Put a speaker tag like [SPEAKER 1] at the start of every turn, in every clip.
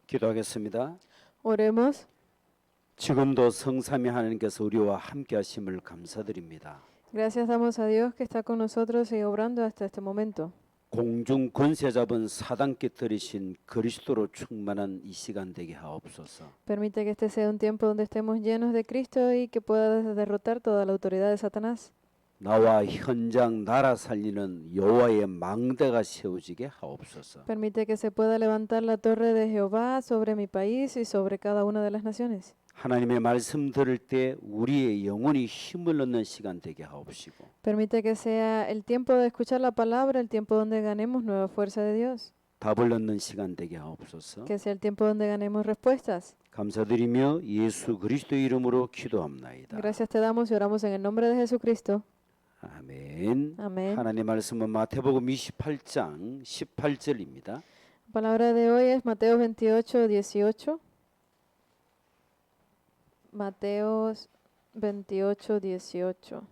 [SPEAKER 1] 기도하겠습니다.
[SPEAKER 2] Oremos.
[SPEAKER 1] 지금도 성삼위 하나님께서 우리와 함께 하심을 감사드립니다.
[SPEAKER 2] Gracias damos a Dios que está con nosotros y obrando hasta este momento.
[SPEAKER 1] 공중 권세 잡은 사단께 들이신 그리스도로 충만한 이 시간 되게 하옵소서.
[SPEAKER 2] Permite que este sea un tiempo donde estemos llenos de Cristo y que pueda derrotar toda la autoridad de Satanás.
[SPEAKER 1] 나와 현장 나라 살리는 여호와의 망대가 세워지게 하옵소서.
[SPEAKER 2] Permite que se pueda levantar la torre de Jehová sobre mi país y sobre cada una de las naciones.
[SPEAKER 1] 하나님의 말씀 들을 때 우리의 영혼이 힘을 얻는 시간 되게 하옵시고
[SPEAKER 2] Permite que sea el tiempo de escuchar la palabra, el tiempo donde ganemos nueva fuerza de Dios.
[SPEAKER 1] 답을 얻는 시간 되게 하옵소서.
[SPEAKER 2] Que sea el tiempo donde ganemos respuestas.
[SPEAKER 1] 감사드리며 예수 그리스도의 이름으로 기도합나이다.
[SPEAKER 2] Gracias te damos y oramos en el nombre de Jesucristo.
[SPEAKER 1] 아멘.
[SPEAKER 2] Amén.
[SPEAKER 1] 하나님의 말씀은 마태복음 28장 18절입니다.
[SPEAKER 2] La palabra de hoy es Mateo 28:18. Mateos 28:18.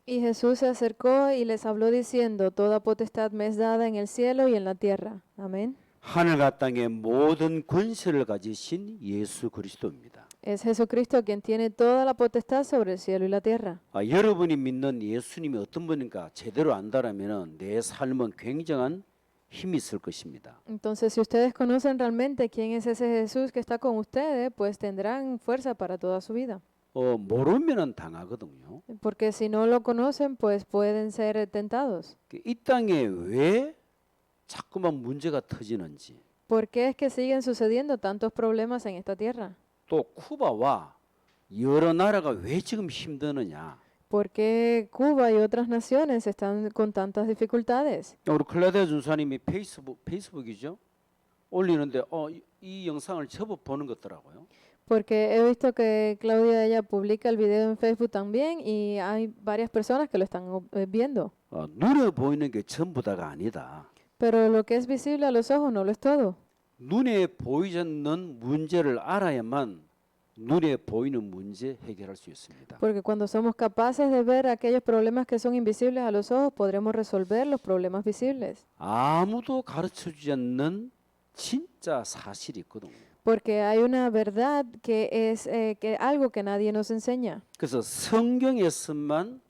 [SPEAKER 2] Y Jesús se acercó y les habló diciendo, toda potestad me es dada en el cielo y en la tierra. Amén.
[SPEAKER 1] 하늘과 땅의 모든 권세를 가지신 예수 그리스도입니다.
[SPEAKER 2] Es Jesucristo quien tiene toda la potestad sobre el cielo y la tierra.
[SPEAKER 1] 여러분이 믿는 예수님이 어떤 분인가 제대로 안다라면 내 삶은 굉장한 힘이 있을 것입니다.
[SPEAKER 2] Entonces, si ustedes conocen realmente quién es ese Jesús que está con ustedes, pues tendrán fuerza para toda su vida.
[SPEAKER 1] 모르면은 당하거든요.
[SPEAKER 2] Porque si no lo conocen, pues pueden ser tentados.
[SPEAKER 1] 이 땅에 왜 자꾸만 문제가 터지는지,
[SPEAKER 2] ¿Por qué es que siguen sucediendo tantos problemas en esta tierra?
[SPEAKER 1] 또 쿠바와 여러 나라가 왜 지금 힘드느냐.
[SPEAKER 2] ¿Por qué Cuba y otras naciones están con tantas dificultades?
[SPEAKER 1] 우리 클라우디아 준사님이 페이스북이죠. 올리는데 이 영상을 제법 보는 것 같더라고요.
[SPEAKER 2] Porque he visto que Claudia ella publica el video en Facebook también y hay varias personas que lo están viendo.
[SPEAKER 1] 눈에 보이는 게 전부 다가 아니다.
[SPEAKER 2] Pero lo que es visible a los ojos no lo es todo.
[SPEAKER 1] 눈에 보이지 않는 문제를 알아야만 눈에 보이는 문제 해결할 수 있습니다.
[SPEAKER 2] Porque cuando somos capaces de ver aquellos problemas que son invisibles a los ojos, podremos resolver los problemas visibles.
[SPEAKER 1] 아무도 가르쳐주지 않는 진짜 사실이 있거든요.
[SPEAKER 2] Porque hay una verdad que es que algo que nadie nos enseña.
[SPEAKER 1] 그래서 성경에서만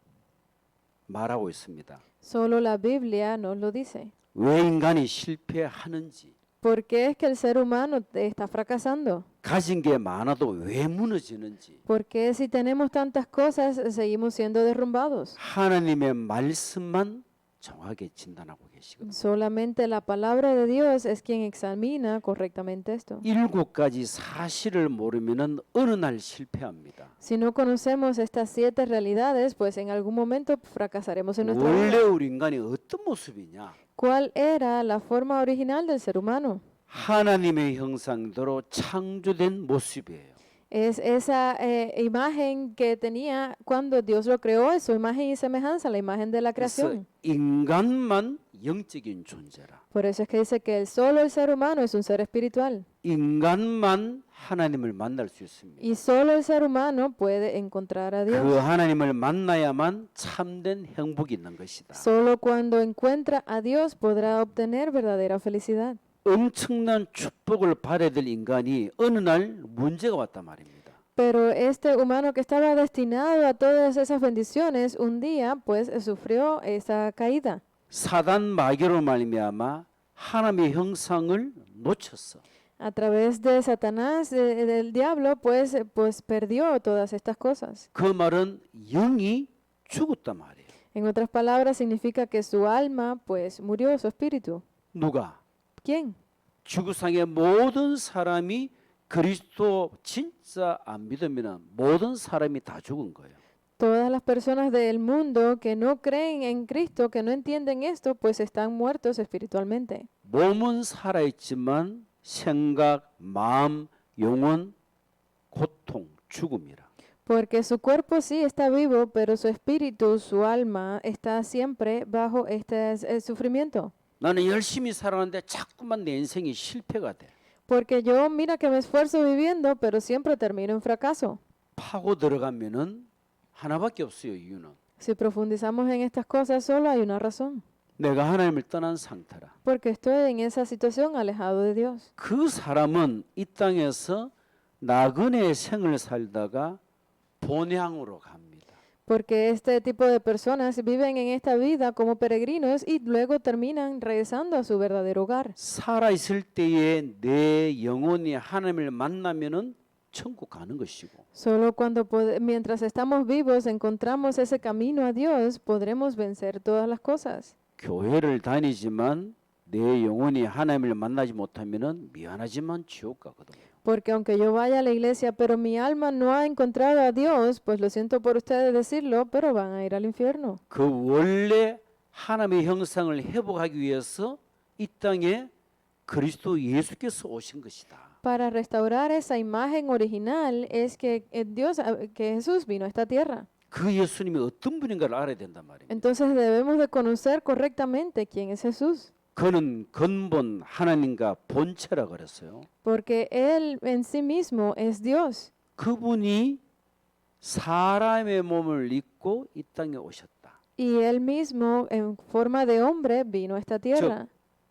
[SPEAKER 1] 말하고 있습니다.
[SPEAKER 2] Solo la Biblia nos lo dice.
[SPEAKER 1] 왜 인간이 실패하는지,
[SPEAKER 2] ¿Por qué es que el ser humano está fracasando?
[SPEAKER 1] 가진 게 많아도 왜 무너지는지,
[SPEAKER 2] ¿Por qué si tenemos tantas cosas seguimos siendo derrumbados?
[SPEAKER 1] 하나님의 말씀만 정확하게 진단하고 계시거든요.
[SPEAKER 2] Solamente la palabra de Dios es quien examina correctamente esto.
[SPEAKER 1] 7가지 사실을 모르면은 어느 날 실패합니다.
[SPEAKER 2] Si no conocemos estas 7 realidades, pues en algún momento fracasaremos en nuestra
[SPEAKER 1] 원래
[SPEAKER 2] vida.
[SPEAKER 1] 우리 인간이 어떤 모습이냐?
[SPEAKER 2] ¿Cuál era la forma original del ser humano?
[SPEAKER 1] 하나님의 형상대로 창조된 모습이에요.
[SPEAKER 2] Es esa imagen que tenía cuando Dios lo creó, es su imagen y semejanza, la imagen de la
[SPEAKER 1] 그래서
[SPEAKER 2] creación.
[SPEAKER 1] 인간만 영적인 존재라.
[SPEAKER 2] Por eso es que dice que solo el ser humano es un ser espiritual.
[SPEAKER 1] 인간만 하나님을 만날 수 있습니다.
[SPEAKER 2] Y solo el ser humano puede encontrar a
[SPEAKER 1] 그
[SPEAKER 2] Dios.
[SPEAKER 1] 하나님을 만나야만 참된 행복이 있는 것이다.
[SPEAKER 2] Solo cuando encuentra a Dios podrá obtener verdadera felicidad.
[SPEAKER 1] 엄청난 축복을 받아야 될 인간이 어느 날 문제가 왔단 말입니다.
[SPEAKER 2] Pero este humano que estaba destinado a todas esas bendiciones, un día pues sufrió esa caída.
[SPEAKER 1] 사단 마귀로 말미암아 하나님의 형상을 놓쳤어.
[SPEAKER 2] A través de Satanás, del diablo, pues perdió todas estas cosas.
[SPEAKER 1] 그 말은 영이 죽었단 말이에요.
[SPEAKER 2] En otras palabras, significa que su alma pues murió, su espíritu.
[SPEAKER 1] 누가?
[SPEAKER 2] ¿Quién?
[SPEAKER 1] 지구상의 모든 사람이 그리스도 진짜 안 믿으면 모든 사람이 다 죽은 거예요.
[SPEAKER 2] Todas las personas del mundo que no creen en Cristo, que no entienden esto, pues están muertos espiritualmente.
[SPEAKER 1] 몸은 살아있지만 생각, 마음, 영혼, 고통, 죽음이라.
[SPEAKER 2] Porque su cuerpo sí está vivo, pero su espíritu, su alma, está siempre bajo este sufrimiento.
[SPEAKER 1] 나는 열심히 살아왔는데 자꾸만 내 인생이 실패가 돼.
[SPEAKER 2] Porque yo, mira que me esfuerzo viviendo, pero siempre termino en fracaso.
[SPEAKER 1] 파고 들어가면은 하나밖에 없어요. 이유는
[SPEAKER 2] Si profundizamos en estas cosas, solo hay una razón.
[SPEAKER 1] 내가 하나님을 떠난 상태라.
[SPEAKER 2] Porque estoy en esa situación alejado de Dios.
[SPEAKER 1] 그 사람은 이 땅에서 나그네 생을 살다가 본향으로 갑니다.
[SPEAKER 2] Porque este tipo de personas viven en esta vida como peregrinos y luego terminan regresando a su verdadero hogar.
[SPEAKER 1] 살아 있을 때에 내 영혼이 하나님을 만나면은 천국 가는 것이고
[SPEAKER 2] Solo cuando mientras estamos vivos encontramos ese camino a Dios, podremos vencer todas las cosas.
[SPEAKER 1] 교회를 다니지만 내 영혼이 하나님을 만나지 못하면은 미안하지만 지옥 가거든요.
[SPEAKER 2] Porque aunque yo vaya a la iglesia, pero mi alma no ha encontrado a Dios, pues lo siento por ustedes decirlo, pero van a ir al infierno.
[SPEAKER 1] 그 원래 하나님의 형상을 회복하기 위해서 이 땅에 그리스도 예수께서 오신 것이다.
[SPEAKER 2] Para restaurar esa imagen original es que que Jesús vino a esta tierra.
[SPEAKER 1] 그 예수님이 어떤 분인가를 알아야 된단 말입니다.
[SPEAKER 2] Entonces debemos de conocer correctamente quién es Jesús,
[SPEAKER 1] 그는 근본 하나님과 본체라 그랬어요.
[SPEAKER 2] porque Él en sí mismo es Dios.
[SPEAKER 1] 그분이 사람의 몸을 입고 이 땅에 오셨다.
[SPEAKER 2] Y Él mismo en forma de hombre vino a esta tierra.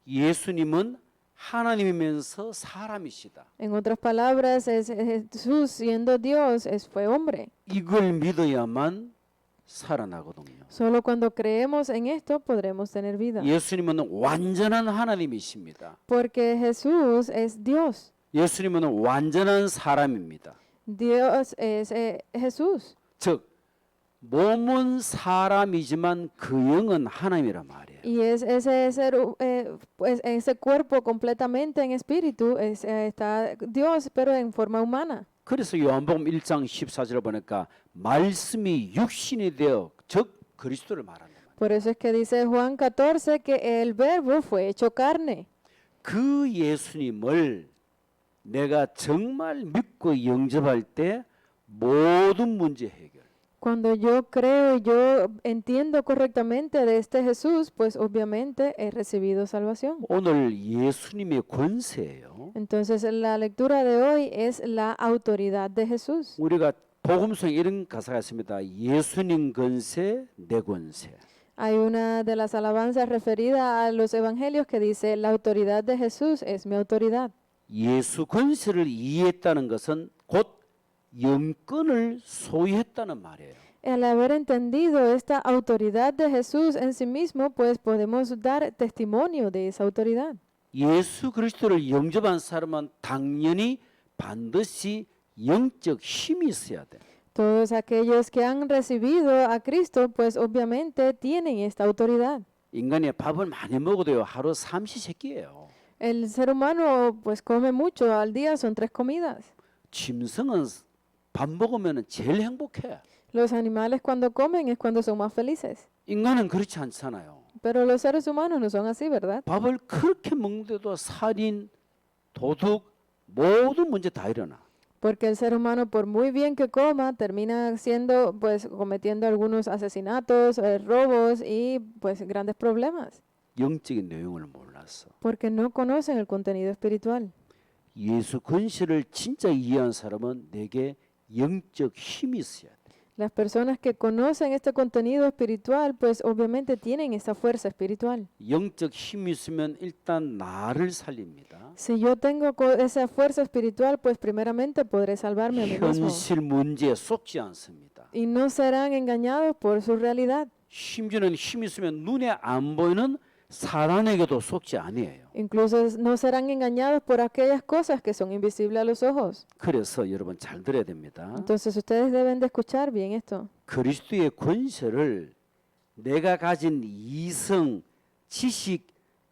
[SPEAKER 1] 예수님은 하나님이면서 사람이시다.
[SPEAKER 2] En otras palabras, Jesús siendo Dios fue hombre.
[SPEAKER 1] 이걸 믿어야만 살아나거든요.
[SPEAKER 2] Solo cuando creemos en esto podremos tener vida.
[SPEAKER 1] 예수님은 완전한 하나님이십니다.
[SPEAKER 2] Porque Jesús es Dios.
[SPEAKER 1] 예수님은 완전한 saram입니다.
[SPEAKER 2] Dios es Jesús.
[SPEAKER 1] 즉 몸은 사람이지만 그 영은 하나님이란 말이에요.
[SPEAKER 2] Y es ese ser, pues ese cuerpo completamente en espíritu está Dios, pero en forma humana.
[SPEAKER 1] 그래서 요한복음 1장 14절을 보니까 말씀이 육신이 되어 즉 그리스도를 말한다.
[SPEAKER 2] Por eso es que dice Juan 14 que el verbo fue hecho carne.
[SPEAKER 1] 그 예수님을 내가 정말 믿고 영접할 때 모든 문제 해결.
[SPEAKER 2] Cuando yo creo y yo entiendo correctamente de este Jesús, pues obviamente he recibido salvación.
[SPEAKER 1] 오늘 예수님의 권세예요.
[SPEAKER 2] Entonces la lectura de hoy es la autoridad de Jesús.
[SPEAKER 1] 우리가 복음성에 이런 가사가 있습니다. 예수님 권세, 내 권세.
[SPEAKER 2] Hay una de las alabanzas referida a los evangelios que dice, la autoridad de Jesús es mi autoridad.
[SPEAKER 1] 예수 권세를 이해했다는 것은 곧 영권을 소유했다는 말이에요.
[SPEAKER 2] Al haber entendido esta autoridad de Jesús en sí mismo, pues podemos dar testimonio de esa autoridad.
[SPEAKER 1] 예수 그리스도를 영접한 사람은 당연히 반드시 영적 힘이 있어야 돼.
[SPEAKER 2] Todos aquellos que han recibido a Cristo, pues obviamente tienen esta autoridad.
[SPEAKER 1] 인간이 밥을 많이 먹어도요 하루 삼시세끼예요.
[SPEAKER 2] El ser humano pues come mucho al día, son 3 comidas.
[SPEAKER 1] 짐승은 밥 먹으면 제일 행복해.
[SPEAKER 2] Los animales cuando comen es cuando son más felices.
[SPEAKER 1] 인간은 그렇지 않잖아요.
[SPEAKER 2] Pero los seres humanos no son así, ¿verdad?
[SPEAKER 1] 밥을 그렇게 먹는데도 살인, 도둑 모든 문제 다 일어나.
[SPEAKER 2] Porque el ser humano, por muy bien que coma, termina siendo, pues, cometiendo algunos asesinatos, robos y, pues, grandes problemas.
[SPEAKER 1] 영적인 내용을 몰랐어.
[SPEAKER 2] Porque no conocen el contenido espiritual.
[SPEAKER 1] 예수 권세를 진짜 이해한 사람은 내게 영적 힘이 있어야 돼.
[SPEAKER 2] Las personas que conocen este contenido espiritual, pues, obviamente tienen esa fuerza espiritual.
[SPEAKER 1] 영적 힘이 있으면 일단 나를 살립니다.
[SPEAKER 2] Si yo tengo esa fuerza espiritual, pues, primeramente podré salvarme a mí mismo.
[SPEAKER 1] 현실 문제에 속지 않습니다.
[SPEAKER 2] Y no serán engañados por su realidad.
[SPEAKER 1] 심지어는 힘이 있으면 눈에 안 보이는 사단에게도 속지 아니에요.
[SPEAKER 2] Incluso no serán engañados por aquellas cosas que son invisibles a los ojos.
[SPEAKER 1] 그래서 여러분 잘 들어야 됩니다.
[SPEAKER 2] Entonces ustedes deben de escuchar bien esto.
[SPEAKER 1] 그리스도의 권세를 내가 가진 이성, 지식,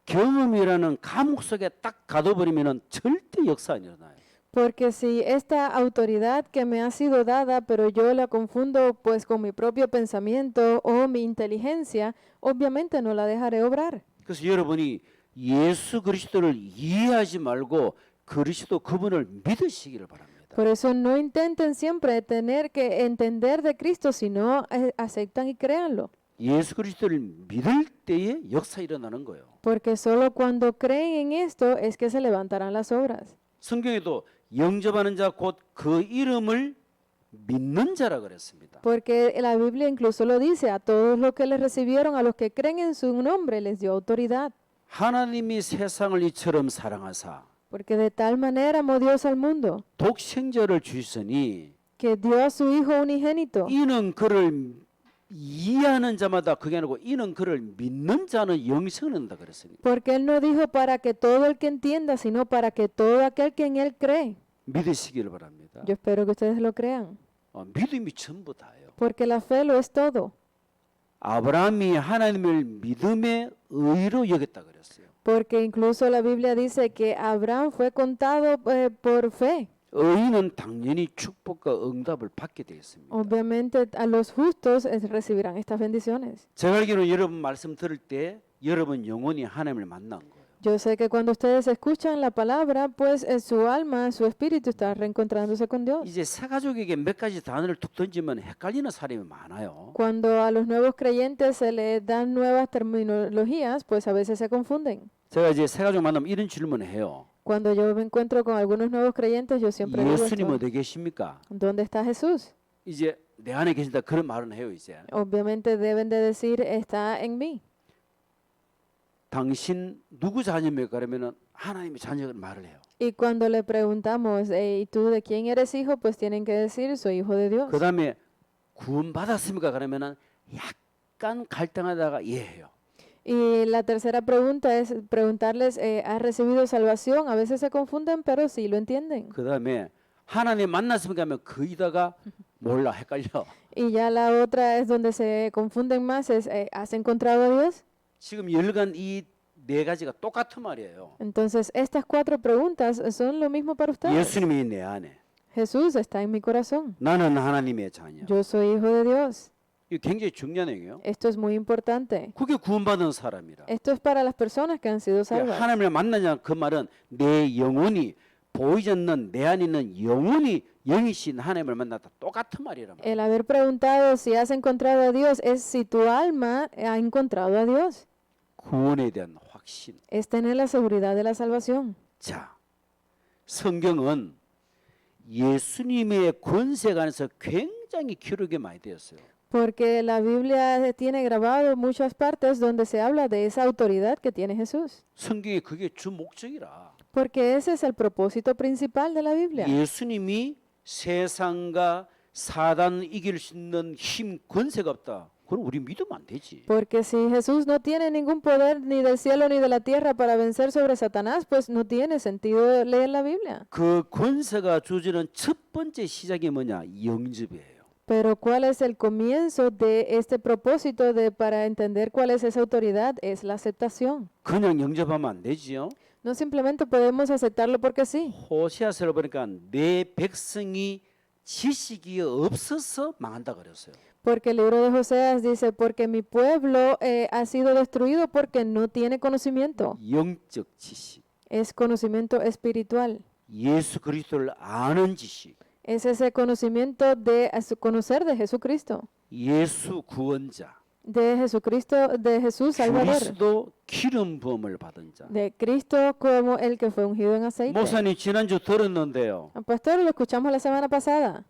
[SPEAKER 1] 경험이라는 감옥 속에 딱 가둬버리면 절대 역사 안 일어나요.
[SPEAKER 2] Porque si esta autoridad que me ha sido dada, pero yo la confundo pues con mi propio pensamiento o mi inteligencia, obviamente no la dejaré obrar.
[SPEAKER 1] 그래서 여러분이 예수 그리스도를 이해하지 말고 그리스도 그분을 믿으시기를 바랍니다.
[SPEAKER 2] Por eso no intenten siempre tener que entender de Cristo, sino aceptan y créanlo.
[SPEAKER 1] 예수 그리스도를 믿을 때에 역사 일어나는 거예요.
[SPEAKER 2] Porque solo cuando creen en esto es que se levantarán las obras.
[SPEAKER 1] 성경에도 영접하는 자 곧 그 이름을 믿는 자라 그랬습니다.
[SPEAKER 2] Porque la Biblia incluso lo dice, a todos los que le recibieron, a los que creen en su nombre, les dio autoridad.
[SPEAKER 1] 하나님이 세상을 이처럼 사랑하사
[SPEAKER 2] Porque de tal manera amó Dios al mundo,
[SPEAKER 1] 독생자를 주시니
[SPEAKER 2] que dio a su Hijo unigénito.
[SPEAKER 1] 이는 그를 이해하는 자마다 그게 아니고 이는 그를 믿는 자는 영생을 얻는다 그랬습니다.
[SPEAKER 2] Porque Él no dijo para que todo el que entienda, sino para que todo aquel que en Él cree.
[SPEAKER 1] 믿으시길 바랍니다.
[SPEAKER 2] Yo espero que ustedes lo crean.
[SPEAKER 1] 믿음이 전부 다예요.
[SPEAKER 2] Porque la fe lo es todo.
[SPEAKER 1] 아브라함이 하나님을 믿음의 의로 여겼다 그랬어요.
[SPEAKER 2] Porque incluso la Biblia dice que Abraham fue contado por fe.
[SPEAKER 1] 의인은 당연히 축복과 응답을 받게 되어 있습니다.
[SPEAKER 2] Obviamente a los justos recibirán estas bendiciones.
[SPEAKER 1] 제가 알기로는 여러분 말씀 들을 때 여러분 영혼이 하나님을 만난 거예요.
[SPEAKER 2] Yo sé que cuando ustedes escuchan la palabra, pues su alma, su espíritu está reencontrándose con Dios.
[SPEAKER 1] 이제 새 가족에게 몇 가지 단어를 툭 던지면 헷갈리는 사람이 많아요.
[SPEAKER 2] Cuando a los nuevos creyentes se les dan nuevas terminologías, pues a veces se confunden.
[SPEAKER 1] 제가 이제 새 가족 만나면 이런 질문을 해요.
[SPEAKER 2] Cuando yo me encuentro con algunos nuevos creyentes, yo siempre digo
[SPEAKER 1] 예수님
[SPEAKER 2] esto,
[SPEAKER 1] 어디 계십니까?
[SPEAKER 2] ¿dónde está Jesús?
[SPEAKER 1] 이제 내 안에 계신다 그런 말은 해요 이제.
[SPEAKER 2] Obviamente deben de decir, está en mí.
[SPEAKER 1] 당신 누구 자녀입니까? 그러면은 하나님의 자녀를 말을 해요.
[SPEAKER 2] Y cuando le preguntamos, ¿y tú de quién eres hijo? Pues tienen que decir, soy hijo de Dios.
[SPEAKER 1] 그다음에 구원 받았습니까? 그러면은 약간 갈등하다가 예해요.
[SPEAKER 2] Y la tercera pregunta es preguntarles, ¿has recibido salvación? A veces se confunden, pero sí lo entienden.
[SPEAKER 1] 그다음에 하나님 만났습니까? 하면 거기다가 몰라 헷갈려.
[SPEAKER 2] Y ya la otra es donde se confunden más, es, ¿has encontrado a Dios?
[SPEAKER 1] 지금 열간 이 네 가지가 똑같은 말이에요.
[SPEAKER 2] Entonces, estas cuatro preguntas son lo mismo para ustedes.
[SPEAKER 1] 예수님이 내 안에,
[SPEAKER 2] Jesús está en mi corazón.
[SPEAKER 1] 나는 하나님의 자녀.
[SPEAKER 2] Yo soy hijo de Dios.
[SPEAKER 1] 이거 굉장히 중요한 얘기예요.
[SPEAKER 2] Esto es muy importante.
[SPEAKER 1] 그게 구원받은 사람이라.
[SPEAKER 2] Esto es para las personas que han sido salvas.
[SPEAKER 1] 하나님을 만나냐 그 말은 내 영혼이 보이지 않는 내 안에 있는 영혼이 영이신 하나님을 만났다 똑같은 말이란 말이에요.
[SPEAKER 2] El haber preguntado si has encontrado a Dios es si tu alma ha encontrado a Dios.
[SPEAKER 1] 구원에 대한 확신.
[SPEAKER 2] Es tener la seguridad de la salvación.
[SPEAKER 1] 자, 성경은 예수님의 권세가 안에서 굉장히 기록이 많이 되었어요.
[SPEAKER 2] Porque la Biblia tiene grabado muchas partes donde se habla de esa autoridad que tiene Jesús.
[SPEAKER 1] 성경에 그게 주 목적이라.
[SPEAKER 2] Porque ese es el propósito principal de la Biblia.
[SPEAKER 1] 예수님이 세상과 사단 이길 수 있는 힘 권세가 없다. 그럼 우리 믿으면 안 되지.
[SPEAKER 2] Porque si Jesús no tiene ningún poder ni del cielo ni de la tierra para vencer sobre Satanás, pues no tiene sentido leer la Biblia.
[SPEAKER 1] 그 권세가 주어지는 첫 번째 시작이 뭐냐? 영접이에요.
[SPEAKER 2] Pero ¿cuál es el comienzo de este propósito de para entender cuál es esa autoridad? Es la aceptación.
[SPEAKER 1] 그냥 영접하면 안 되지요.
[SPEAKER 2] No simplemente podemos aceptarlo porque sí.
[SPEAKER 1] 호세아서를 보니까 내 백성이 지식이 없어서 망한다 그랬어요.
[SPEAKER 2] Porque el libro de Joseas dice, porque mi pueblo ha sido destruido porque no tiene conocimiento.
[SPEAKER 1] 영적 지식,
[SPEAKER 2] Es conocimiento espiritual.
[SPEAKER 1] 예수 그리스도를 아는 지식,
[SPEAKER 2] Es ese conocimiento de conocer de Jesucristo.
[SPEAKER 1] 예수 구원자,
[SPEAKER 2] De Jesucristo, de Jesús Salvador.
[SPEAKER 1] 그리스도 기름 부음을 받은 자.
[SPEAKER 2] De Cristo como el que fue ungido en aceite.
[SPEAKER 1] 목사님 지난주 들었는데요.
[SPEAKER 2] Pastor, lo escuchamos la semana pasada.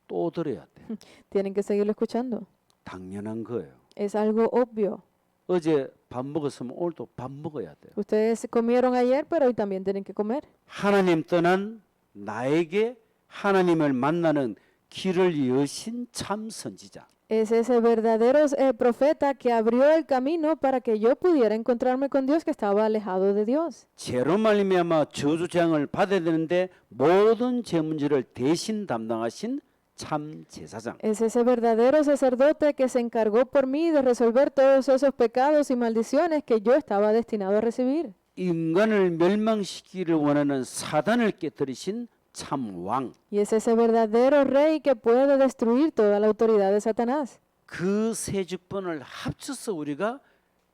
[SPEAKER 1] 또 들어야 돼.
[SPEAKER 2] Tienen que seguirlo escuchando.
[SPEAKER 1] 당연한 거예요.
[SPEAKER 2] Es algo obvio.
[SPEAKER 1] 어제 밥 먹었으면 오늘도 밥 먹어야 돼요.
[SPEAKER 2] Ustedes comieron ayer, pero hoy también tienen que comer.
[SPEAKER 1] 하나님 떠난 나에게 하나님을 만나는 길을 여신 참 선지자.
[SPEAKER 2] Es ese verdadero profeta que abrió el camino para que yo pudiera encontrarme con Dios que estaba alejado de Dios.
[SPEAKER 1] 죄로 말미암아 저주 재앙을 받아야 되는데 모든 죄 문제를 대신 담당하신 참 제사장.
[SPEAKER 2] Es ese verdadero sacerdote que se encargó por mí de resolver todos esos pecados y maldiciones que yo estaba destinado a recibir.
[SPEAKER 1] 인간을 멸망시키기를 원하는 사단을 깨뜨리신 참 왕.
[SPEAKER 2] Y es ese verdadero rey que puede destruir toda la autoridad de Satanás.
[SPEAKER 1] 그 세 직분을 합쳐서 우리가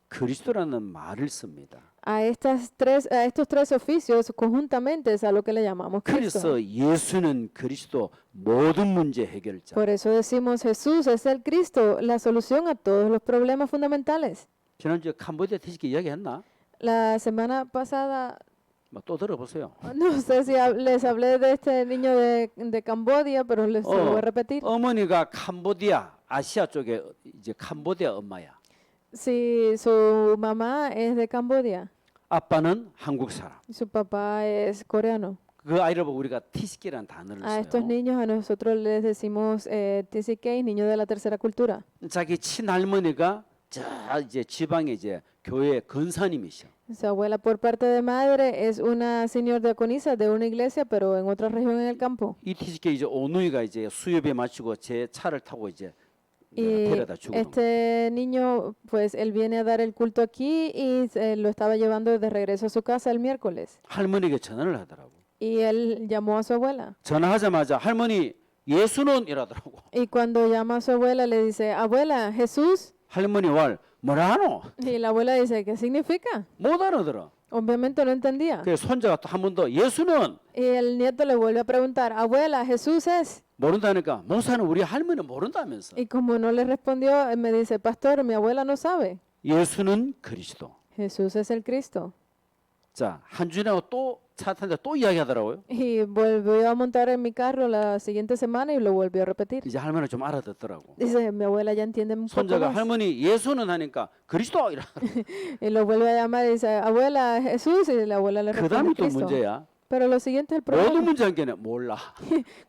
[SPEAKER 1] 그리스도라는 말을 씁니다.
[SPEAKER 2] A estos tres oficios conjuntamente es a lo que le llamamos Cristo.
[SPEAKER 1] 그래서 예수는 그리스도 모든 문제 해결자.
[SPEAKER 2] Por eso decimos Jesús es el Cristo, la solución a todos los problemas fundamentales.
[SPEAKER 1] 지난주에 캄보디아 태식이 이야기했나?
[SPEAKER 2] La semana pasada
[SPEAKER 1] 또 들어보세요.
[SPEAKER 2] No sé si les hablé de este niño de Cambodia, pero les se lo voy a repetir.
[SPEAKER 1] 어머니가 캄보디아 아시아 쪽에 이제 캄보디아 엄마야.
[SPEAKER 2] Si su mamá es de Cambodia
[SPEAKER 1] 아빠는 한국 사람.
[SPEAKER 2] y su papá es coreano.
[SPEAKER 1] 그 아이를 보고 우리가 티시키라는 단어를
[SPEAKER 2] A estos
[SPEAKER 1] 써요.
[SPEAKER 2] niños a nosotros les decimos TCK, niños de la tercera cultura.
[SPEAKER 1] 자기 친할머니가 저 이제 지방에 이제 교회 건사님이셔.
[SPEAKER 2] Su abuela por parte de madre es una señor diaconisa de una iglesia, pero en otra región en el campo.
[SPEAKER 1] 이 티시키 이제 오누이가 이제 수협에 맞추고 제 차를 타고 이제
[SPEAKER 2] Y
[SPEAKER 1] 데려다 주고.
[SPEAKER 2] este niño, pues él viene a dar el culto aquí y lo estaba llevando de regreso a su casa el miércoles.
[SPEAKER 1] 할머니에게 전화를 하더라고.
[SPEAKER 2] Y él llamó a su abuela.
[SPEAKER 1] 전화하자마자 할머니 예수는 이러더라고.
[SPEAKER 2] Y cuando llama a su abuela le dice, abuela, Jesús.
[SPEAKER 1] 할머니 왈 뭐라 하노?
[SPEAKER 2] Y la abuela dice, ¿qué significa?
[SPEAKER 1] 못 알아들어.
[SPEAKER 2] Obviamente no entendía.
[SPEAKER 1] 그래서 손자가 또 한 번 더 예수는
[SPEAKER 2] Y el nieto le vuelve a preguntar, abuela, Jesús es.
[SPEAKER 1] 모른다니까 목사는 우리 할머니 모른다면서.
[SPEAKER 2] Y como no le respondió, él me dice, pastor, mi abuela no sabe.
[SPEAKER 1] 예수는 그리스도.
[SPEAKER 2] Jesús es el Cristo.
[SPEAKER 1] 자, 한 주일하고 또 차 타는데 또 이야기하더라고요.
[SPEAKER 2] Y volvió a montar en mi carro la siguiente semana y lo volvió a repetir.
[SPEAKER 1] 이제 할머니가 좀 알아듣더라고.
[SPEAKER 2] Dice, mi abuela ya entiende un poco
[SPEAKER 1] 손자가
[SPEAKER 2] más.
[SPEAKER 1] 할머니 예수는 하니까 그리스도 이라.
[SPEAKER 2] Y lo vuelve a llamar y dice, abuela, Jesús. Y la abuela le
[SPEAKER 1] 그
[SPEAKER 2] responde,
[SPEAKER 1] 다음이 또
[SPEAKER 2] Cristo.
[SPEAKER 1] 문제야.
[SPEAKER 2] Pero lo siguiente es el
[SPEAKER 1] 모든
[SPEAKER 2] problema.
[SPEAKER 1] 문제 한개는 몰라.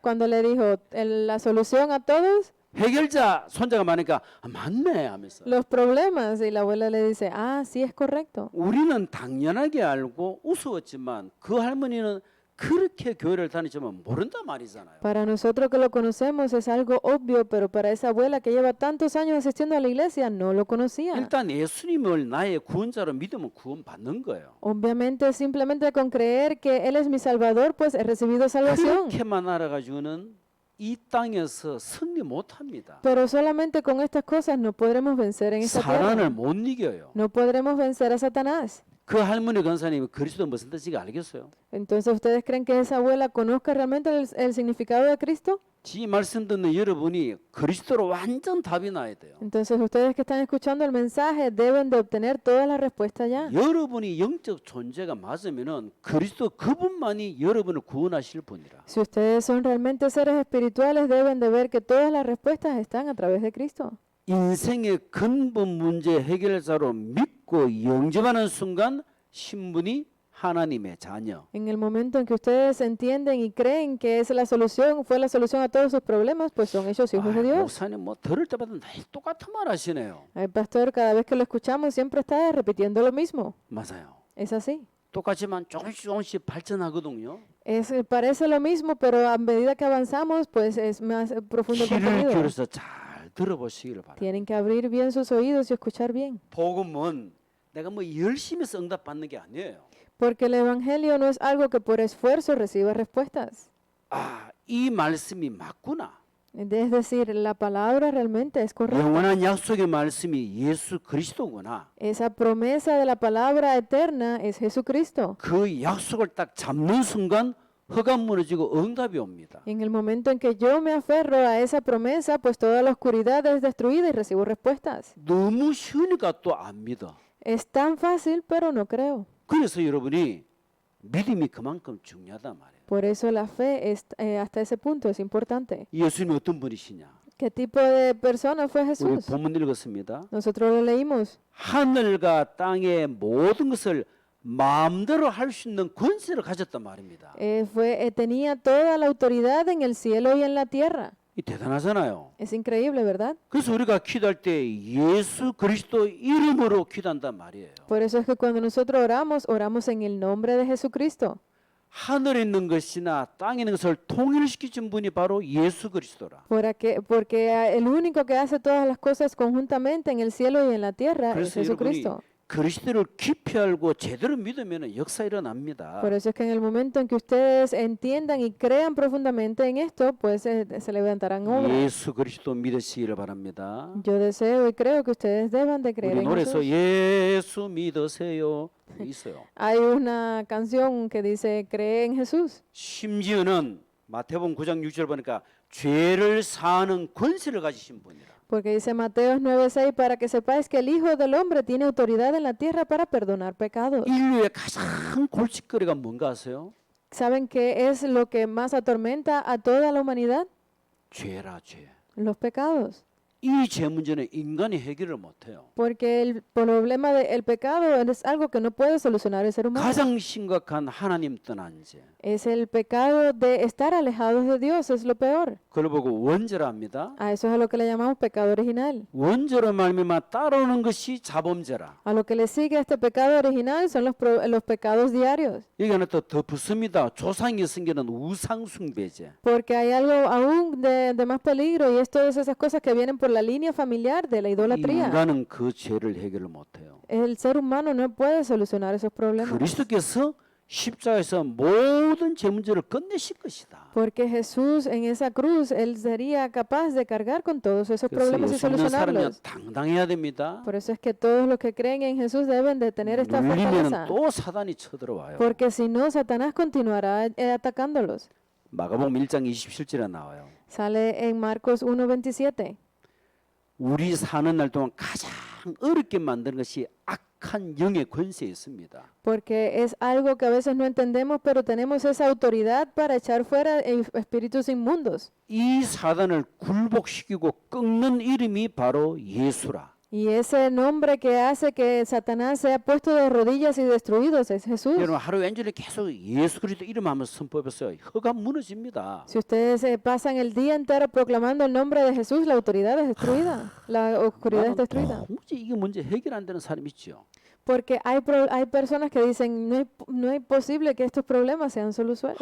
[SPEAKER 2] Cuando le dijo la solución a todos
[SPEAKER 1] 해결자 손자가 많으니까 아, 맞네 하면서.
[SPEAKER 2] los problemas, y la abuela le dice, ah, sí es correcto.
[SPEAKER 1] 우리는 당연하게 알고 우스웠지만 그 할머니는 그렇게 교회를 다니지만 모른단 말이잖아요.
[SPEAKER 2] Para nosotros que lo conocemos es algo obvio, pero para esa abuela que lleva tantos años asistiendo a la iglesia no lo conocía.
[SPEAKER 1] 일단 예수님을 나의 구원자로 믿으면 구원받는 거예요.
[SPEAKER 2] Obviamente, simplemente con creer que Él es mi Salvador, pues he recibido salvación.
[SPEAKER 1] 그렇게만 알아가지고는 이 땅에서 승리 못합니다.
[SPEAKER 2] Pero solamente con estas cosas no podremos vencer en esta
[SPEAKER 1] 사단을
[SPEAKER 2] tierra.
[SPEAKER 1] 못 이겨요.
[SPEAKER 2] No podremos vencer a Satanás.
[SPEAKER 1] 그 할머니 권사님이 그리스도 무슨 뜻인지 알겠어요?
[SPEAKER 2] Entonces, ¿ustedes creen que esa abuela conozca realmente el significado de Cristo?
[SPEAKER 1] 지 말씀 듣는 여러분이 그리스도로 완전 답이 나야 돼요.
[SPEAKER 2] Entonces, ustedes que están escuchando el mensaje deben de obtener todas las respuestas ya.
[SPEAKER 1] 여러분이 영적 존재가 맞으면은 그리스도 그분만이 여러분을 구원하실 분이라.
[SPEAKER 2] Si ustedes son realmente seres espirituales, deben de ver que todas las respuestas están a través de Cristo.
[SPEAKER 1] 인생의 근본 문제 해결자로 믿고 영접하는 순간 신분이 하나님의 자녀.
[SPEAKER 2] En el momento en que ustedes entienden y creen que es la solución, fue la solución a todos sus problemas, pues son ellos hijos de Dios.
[SPEAKER 1] 목사님 뭐 들을 때마다 늘 똑같은 말 하시네요.
[SPEAKER 2] El pastor, cada vez que lo escuchamos, siempre está repitiendo lo mismo.
[SPEAKER 1] 맞아요.
[SPEAKER 2] Es así.
[SPEAKER 1] 똑같지만 조금씩 발전하거든요.
[SPEAKER 2] Parece lo mismo, pero a medida que avanzamos, pues es más profundo el
[SPEAKER 1] 귀를
[SPEAKER 2] contenido.
[SPEAKER 1] 기울여서 잘 들어보시기를 바랍니다.
[SPEAKER 2] Tienen que abrir bien sus oídos y escuchar bien.
[SPEAKER 1] 복음은 내가 뭐 열심히 해서 응답받는 게 아니에요.
[SPEAKER 2] Porque el Evangelio no es algo que por esfuerzo reciba respuestas.
[SPEAKER 1] 아, 이 말씀이 맞구나.
[SPEAKER 2] Es decir, la palabra realmente es correcta.
[SPEAKER 1] 영원한 약속의 말씀이 예수 그리스도구나.
[SPEAKER 2] Esa promesa de la palabra eterna es Jesucristo.
[SPEAKER 1] 그 약속을 딱 잡는 순간 허가 무너지고 응답이 옵니다.
[SPEAKER 2] En el momento en que yo me aferro a esa promesa, pues toda la oscuridad es destruida y recibo respuestas.
[SPEAKER 1] 너무 쉬우니까 또 안 믿어.
[SPEAKER 2] Es tan fácil, pero no creo.
[SPEAKER 1] 그래서 여러분이 믿음이 그만큼 중요하단 말이에요.
[SPEAKER 2] Por eso la fe es, hasta ese punto es importante.
[SPEAKER 1] 예수님이 어떤 분이시냐?
[SPEAKER 2] ¿Qué tipo de persona fue
[SPEAKER 1] 우리
[SPEAKER 2] Jesús?
[SPEAKER 1] 본문 읽었습니다.
[SPEAKER 2] Nosotros lo leímos.
[SPEAKER 1] 하늘과 땅의 모든 것을 마음대로 할 수 있는 권세를 가졌단 말입니다.
[SPEAKER 2] Tenía toda la autoridad en el cielo y en la tierra.
[SPEAKER 1] 이 대단하잖아요.
[SPEAKER 2] Es increíble, ¿verdad?
[SPEAKER 1] 그래서 우리가 기도할 때 예수 그리스도 이름으로 기도한단 말이에요.
[SPEAKER 2] Por eso es que cuando nosotros oramos, oramos en el nombre de Jesucristo.
[SPEAKER 1] 하늘에 있는 것이나 땅에 있는 것을 통일시키신 분이 바로 예수 그리스도라.
[SPEAKER 2] Porque el único que hace todas las cosas conjuntamente en el cielo y en la tierra es
[SPEAKER 1] 그래서 여러분이
[SPEAKER 2] Jesucristo.
[SPEAKER 1] 그리스도를 깊이 알고 제대로 믿으면 역사 일어납니다.
[SPEAKER 2] Por eso es que en el momento en que ustedes entiendan y crean profundamente en esto, pues se levantarán obras.
[SPEAKER 1] 예수 그리스도 믿으시기를 바랍니다.
[SPEAKER 2] Yo deseo y creo que ustedes deban de creer
[SPEAKER 1] 우리
[SPEAKER 2] en
[SPEAKER 1] 노래에서
[SPEAKER 2] Jesús.
[SPEAKER 1] 예수 믿으세요 있어요.
[SPEAKER 2] Hay una canción que dice, cree en Jesús.
[SPEAKER 1] 심지어는 마태복음 9장 6절 보니까 죄를 사하는 권세를 가지신 분이라.
[SPEAKER 2] Porque dice Mateos 9:6, para que sepáis que el Hijo del Hombre tiene autoridad en la tierra para perdonar pecados.
[SPEAKER 1] 인류의 가장 골칫거리가 뭔가 아세요?
[SPEAKER 2] ¿Saben qué es lo que más atormenta a toda la humanidad?
[SPEAKER 1] 죄라 죄.
[SPEAKER 2] Los pecados.
[SPEAKER 1] 이 죄 문제는 인간이 해결을 못해요.
[SPEAKER 2] Porque el problema del pecado es algo que no puede solucionar el ser humano.
[SPEAKER 1] 가장 심각한 하나님 떠난 죄.
[SPEAKER 2] Es el pecado de estar alejados de Dios, es lo peor.
[SPEAKER 1] 그걸 보고 원죄라 합니다.
[SPEAKER 2] A eso es a lo que le llamamos pecado original.
[SPEAKER 1] 원죄로 말미암아 따라오는 것이 자범죄라.
[SPEAKER 2] A lo que le sigue a este pecado original son los pecados diarios.
[SPEAKER 1] 여기 하나 더 붙습니다. 조상이 숨기는 우상숭배죄.
[SPEAKER 2] Porque hay algo aún de más peligro y es todas esas cosas que vienen por la línea familiar de la idolatría.
[SPEAKER 1] 인간은 그 죄를 해결을 못해요.
[SPEAKER 2] El ser humano no puede solucionar esos problemas.
[SPEAKER 1] 그리스도께서 십자가에서 모든 죄 문제를 끝내실 것이다.
[SPEAKER 2] Porque Jesús en esa cruz, Él sería capaz de cargar con todos esos
[SPEAKER 1] 그래서
[SPEAKER 2] problemas y
[SPEAKER 1] 예수 믿는 사람이
[SPEAKER 2] solucionarlos.
[SPEAKER 1] 당당해야 됩니다.
[SPEAKER 2] Por eso es que todos los que creen en Jesús deben de tener esta fortaleza.
[SPEAKER 1] 눌리면 또 사단이 쳐들어와요.
[SPEAKER 2] Porque si no, Satanás continuará atacándolos.
[SPEAKER 1] 마가복음 1장 27절에 나와요.
[SPEAKER 2] Sale en Marcos 1:27.
[SPEAKER 1] 우리 사는 날 동안 가장 어렵게 만드는 것이 악한 영의 권세에 있습니다.
[SPEAKER 2] Porque es algo que a veces no entendemos, pero tenemos esa autoridad para echar fuera espíritus inmundos.
[SPEAKER 1] 이 사단을 굴복시키고 꺾는 이름이 바로 예수라.
[SPEAKER 2] Y ese nombre que hace que Satanás sea puesto de rodillas y destruido es Jesús.
[SPEAKER 1] 여러분 하루 왼쪽에 계속 예수 그리스도 이름하면서 선포해봤어요. 혀가 무너집니다.
[SPEAKER 2] Si ustedes pasan el día entero proclamando el nombre de Jesús, la autoridad es destruida, la oscuridad es destruida.
[SPEAKER 1] 도무지 이게 문제 해결 안 되는 사람 있죠.
[SPEAKER 2] Porque hay personas que dicen, no es posible que estos problemas sean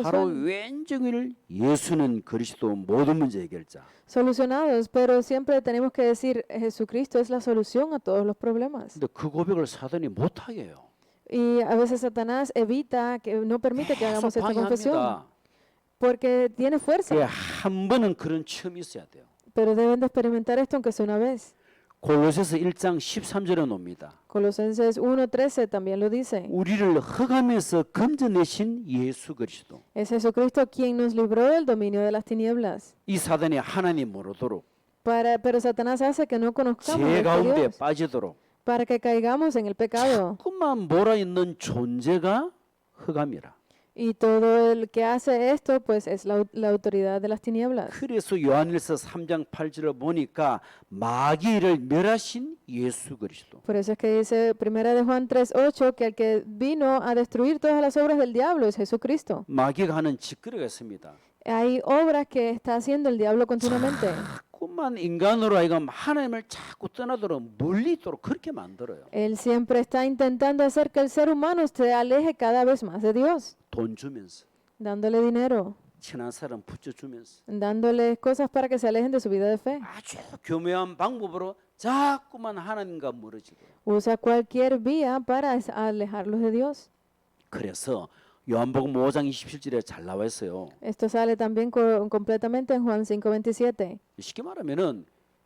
[SPEAKER 1] 하루 왼종일 예수는 그리스도 모든 문제 해결자.
[SPEAKER 2] solucionados, pero siempre tenemos que decir, Jesucristo es la solución a todos los problemas.
[SPEAKER 1] 근데 그 고백을 사단이 못하게 해요.
[SPEAKER 2] Y a veces Satanás evita, que no permite que hagamos
[SPEAKER 1] 계속
[SPEAKER 2] esta confesión,
[SPEAKER 1] 방해합니다.
[SPEAKER 2] porque tiene
[SPEAKER 1] 그래
[SPEAKER 2] fuerza,
[SPEAKER 1] 한 번은 그런 체험이 있어야 돼요.
[SPEAKER 2] pero deben de experimentar esto aunque sea una vez.
[SPEAKER 1] 골로새서 1장 13절에 놉니다.
[SPEAKER 2] Colosenses 1:13 también lo dice.
[SPEAKER 1] 우리를 흑암에서 건져내신 예수 그리스도.
[SPEAKER 2] Es Jesucristo quien nos libró del dominio de las tinieblas.
[SPEAKER 1] 이 사단이 하나님 모르도록
[SPEAKER 2] Pero Satanás hace que no conozcamos
[SPEAKER 1] 죄
[SPEAKER 2] a
[SPEAKER 1] 가운데
[SPEAKER 2] Dios,
[SPEAKER 1] 빠지도록
[SPEAKER 2] para que caigamos en el pecado.
[SPEAKER 1] 자꾸만 몰아있는 존재가 흑암이라.
[SPEAKER 2] Y todo el que hace esto, pues es la autoridad de las tinieblas.
[SPEAKER 1] 그래서 요한일서 3장 8절을 보니까 마귀를 멸하신 예수 그리스도.
[SPEAKER 2] Por eso es que dice 1 de Juan 3:8 que el que vino a destruir todas las obras del diablo es Jesucristo.
[SPEAKER 1] 마귀가 하는 짓거리가 있습니다.
[SPEAKER 2] Hay obras que está haciendo el diablo continuamente.
[SPEAKER 1] 자꾸만 인간으로 하여금 하나님을 자꾸 떠나도록 물리도록 그렇게 만들어요.
[SPEAKER 2] Él siempre está intentando hacer que el ser humano se aleje cada vez más de Dios,
[SPEAKER 1] 돈 주면서
[SPEAKER 2] dándole dinero,
[SPEAKER 1] 친한 사람 붙여주면서
[SPEAKER 2] dándole cosas para que se alejen de su vida de fe.
[SPEAKER 1] 아주 교묘한 방법으로 자꾸만 하나님과 멀어지고.
[SPEAKER 2] Usa cualquier vía para alejarlos de Dios.
[SPEAKER 1] 그래서 요한복음 5장 27절에 잘 나와 있어요.
[SPEAKER 2] Esto sale también completamente en Juan 5:27.
[SPEAKER 1] 쉽게 말하면은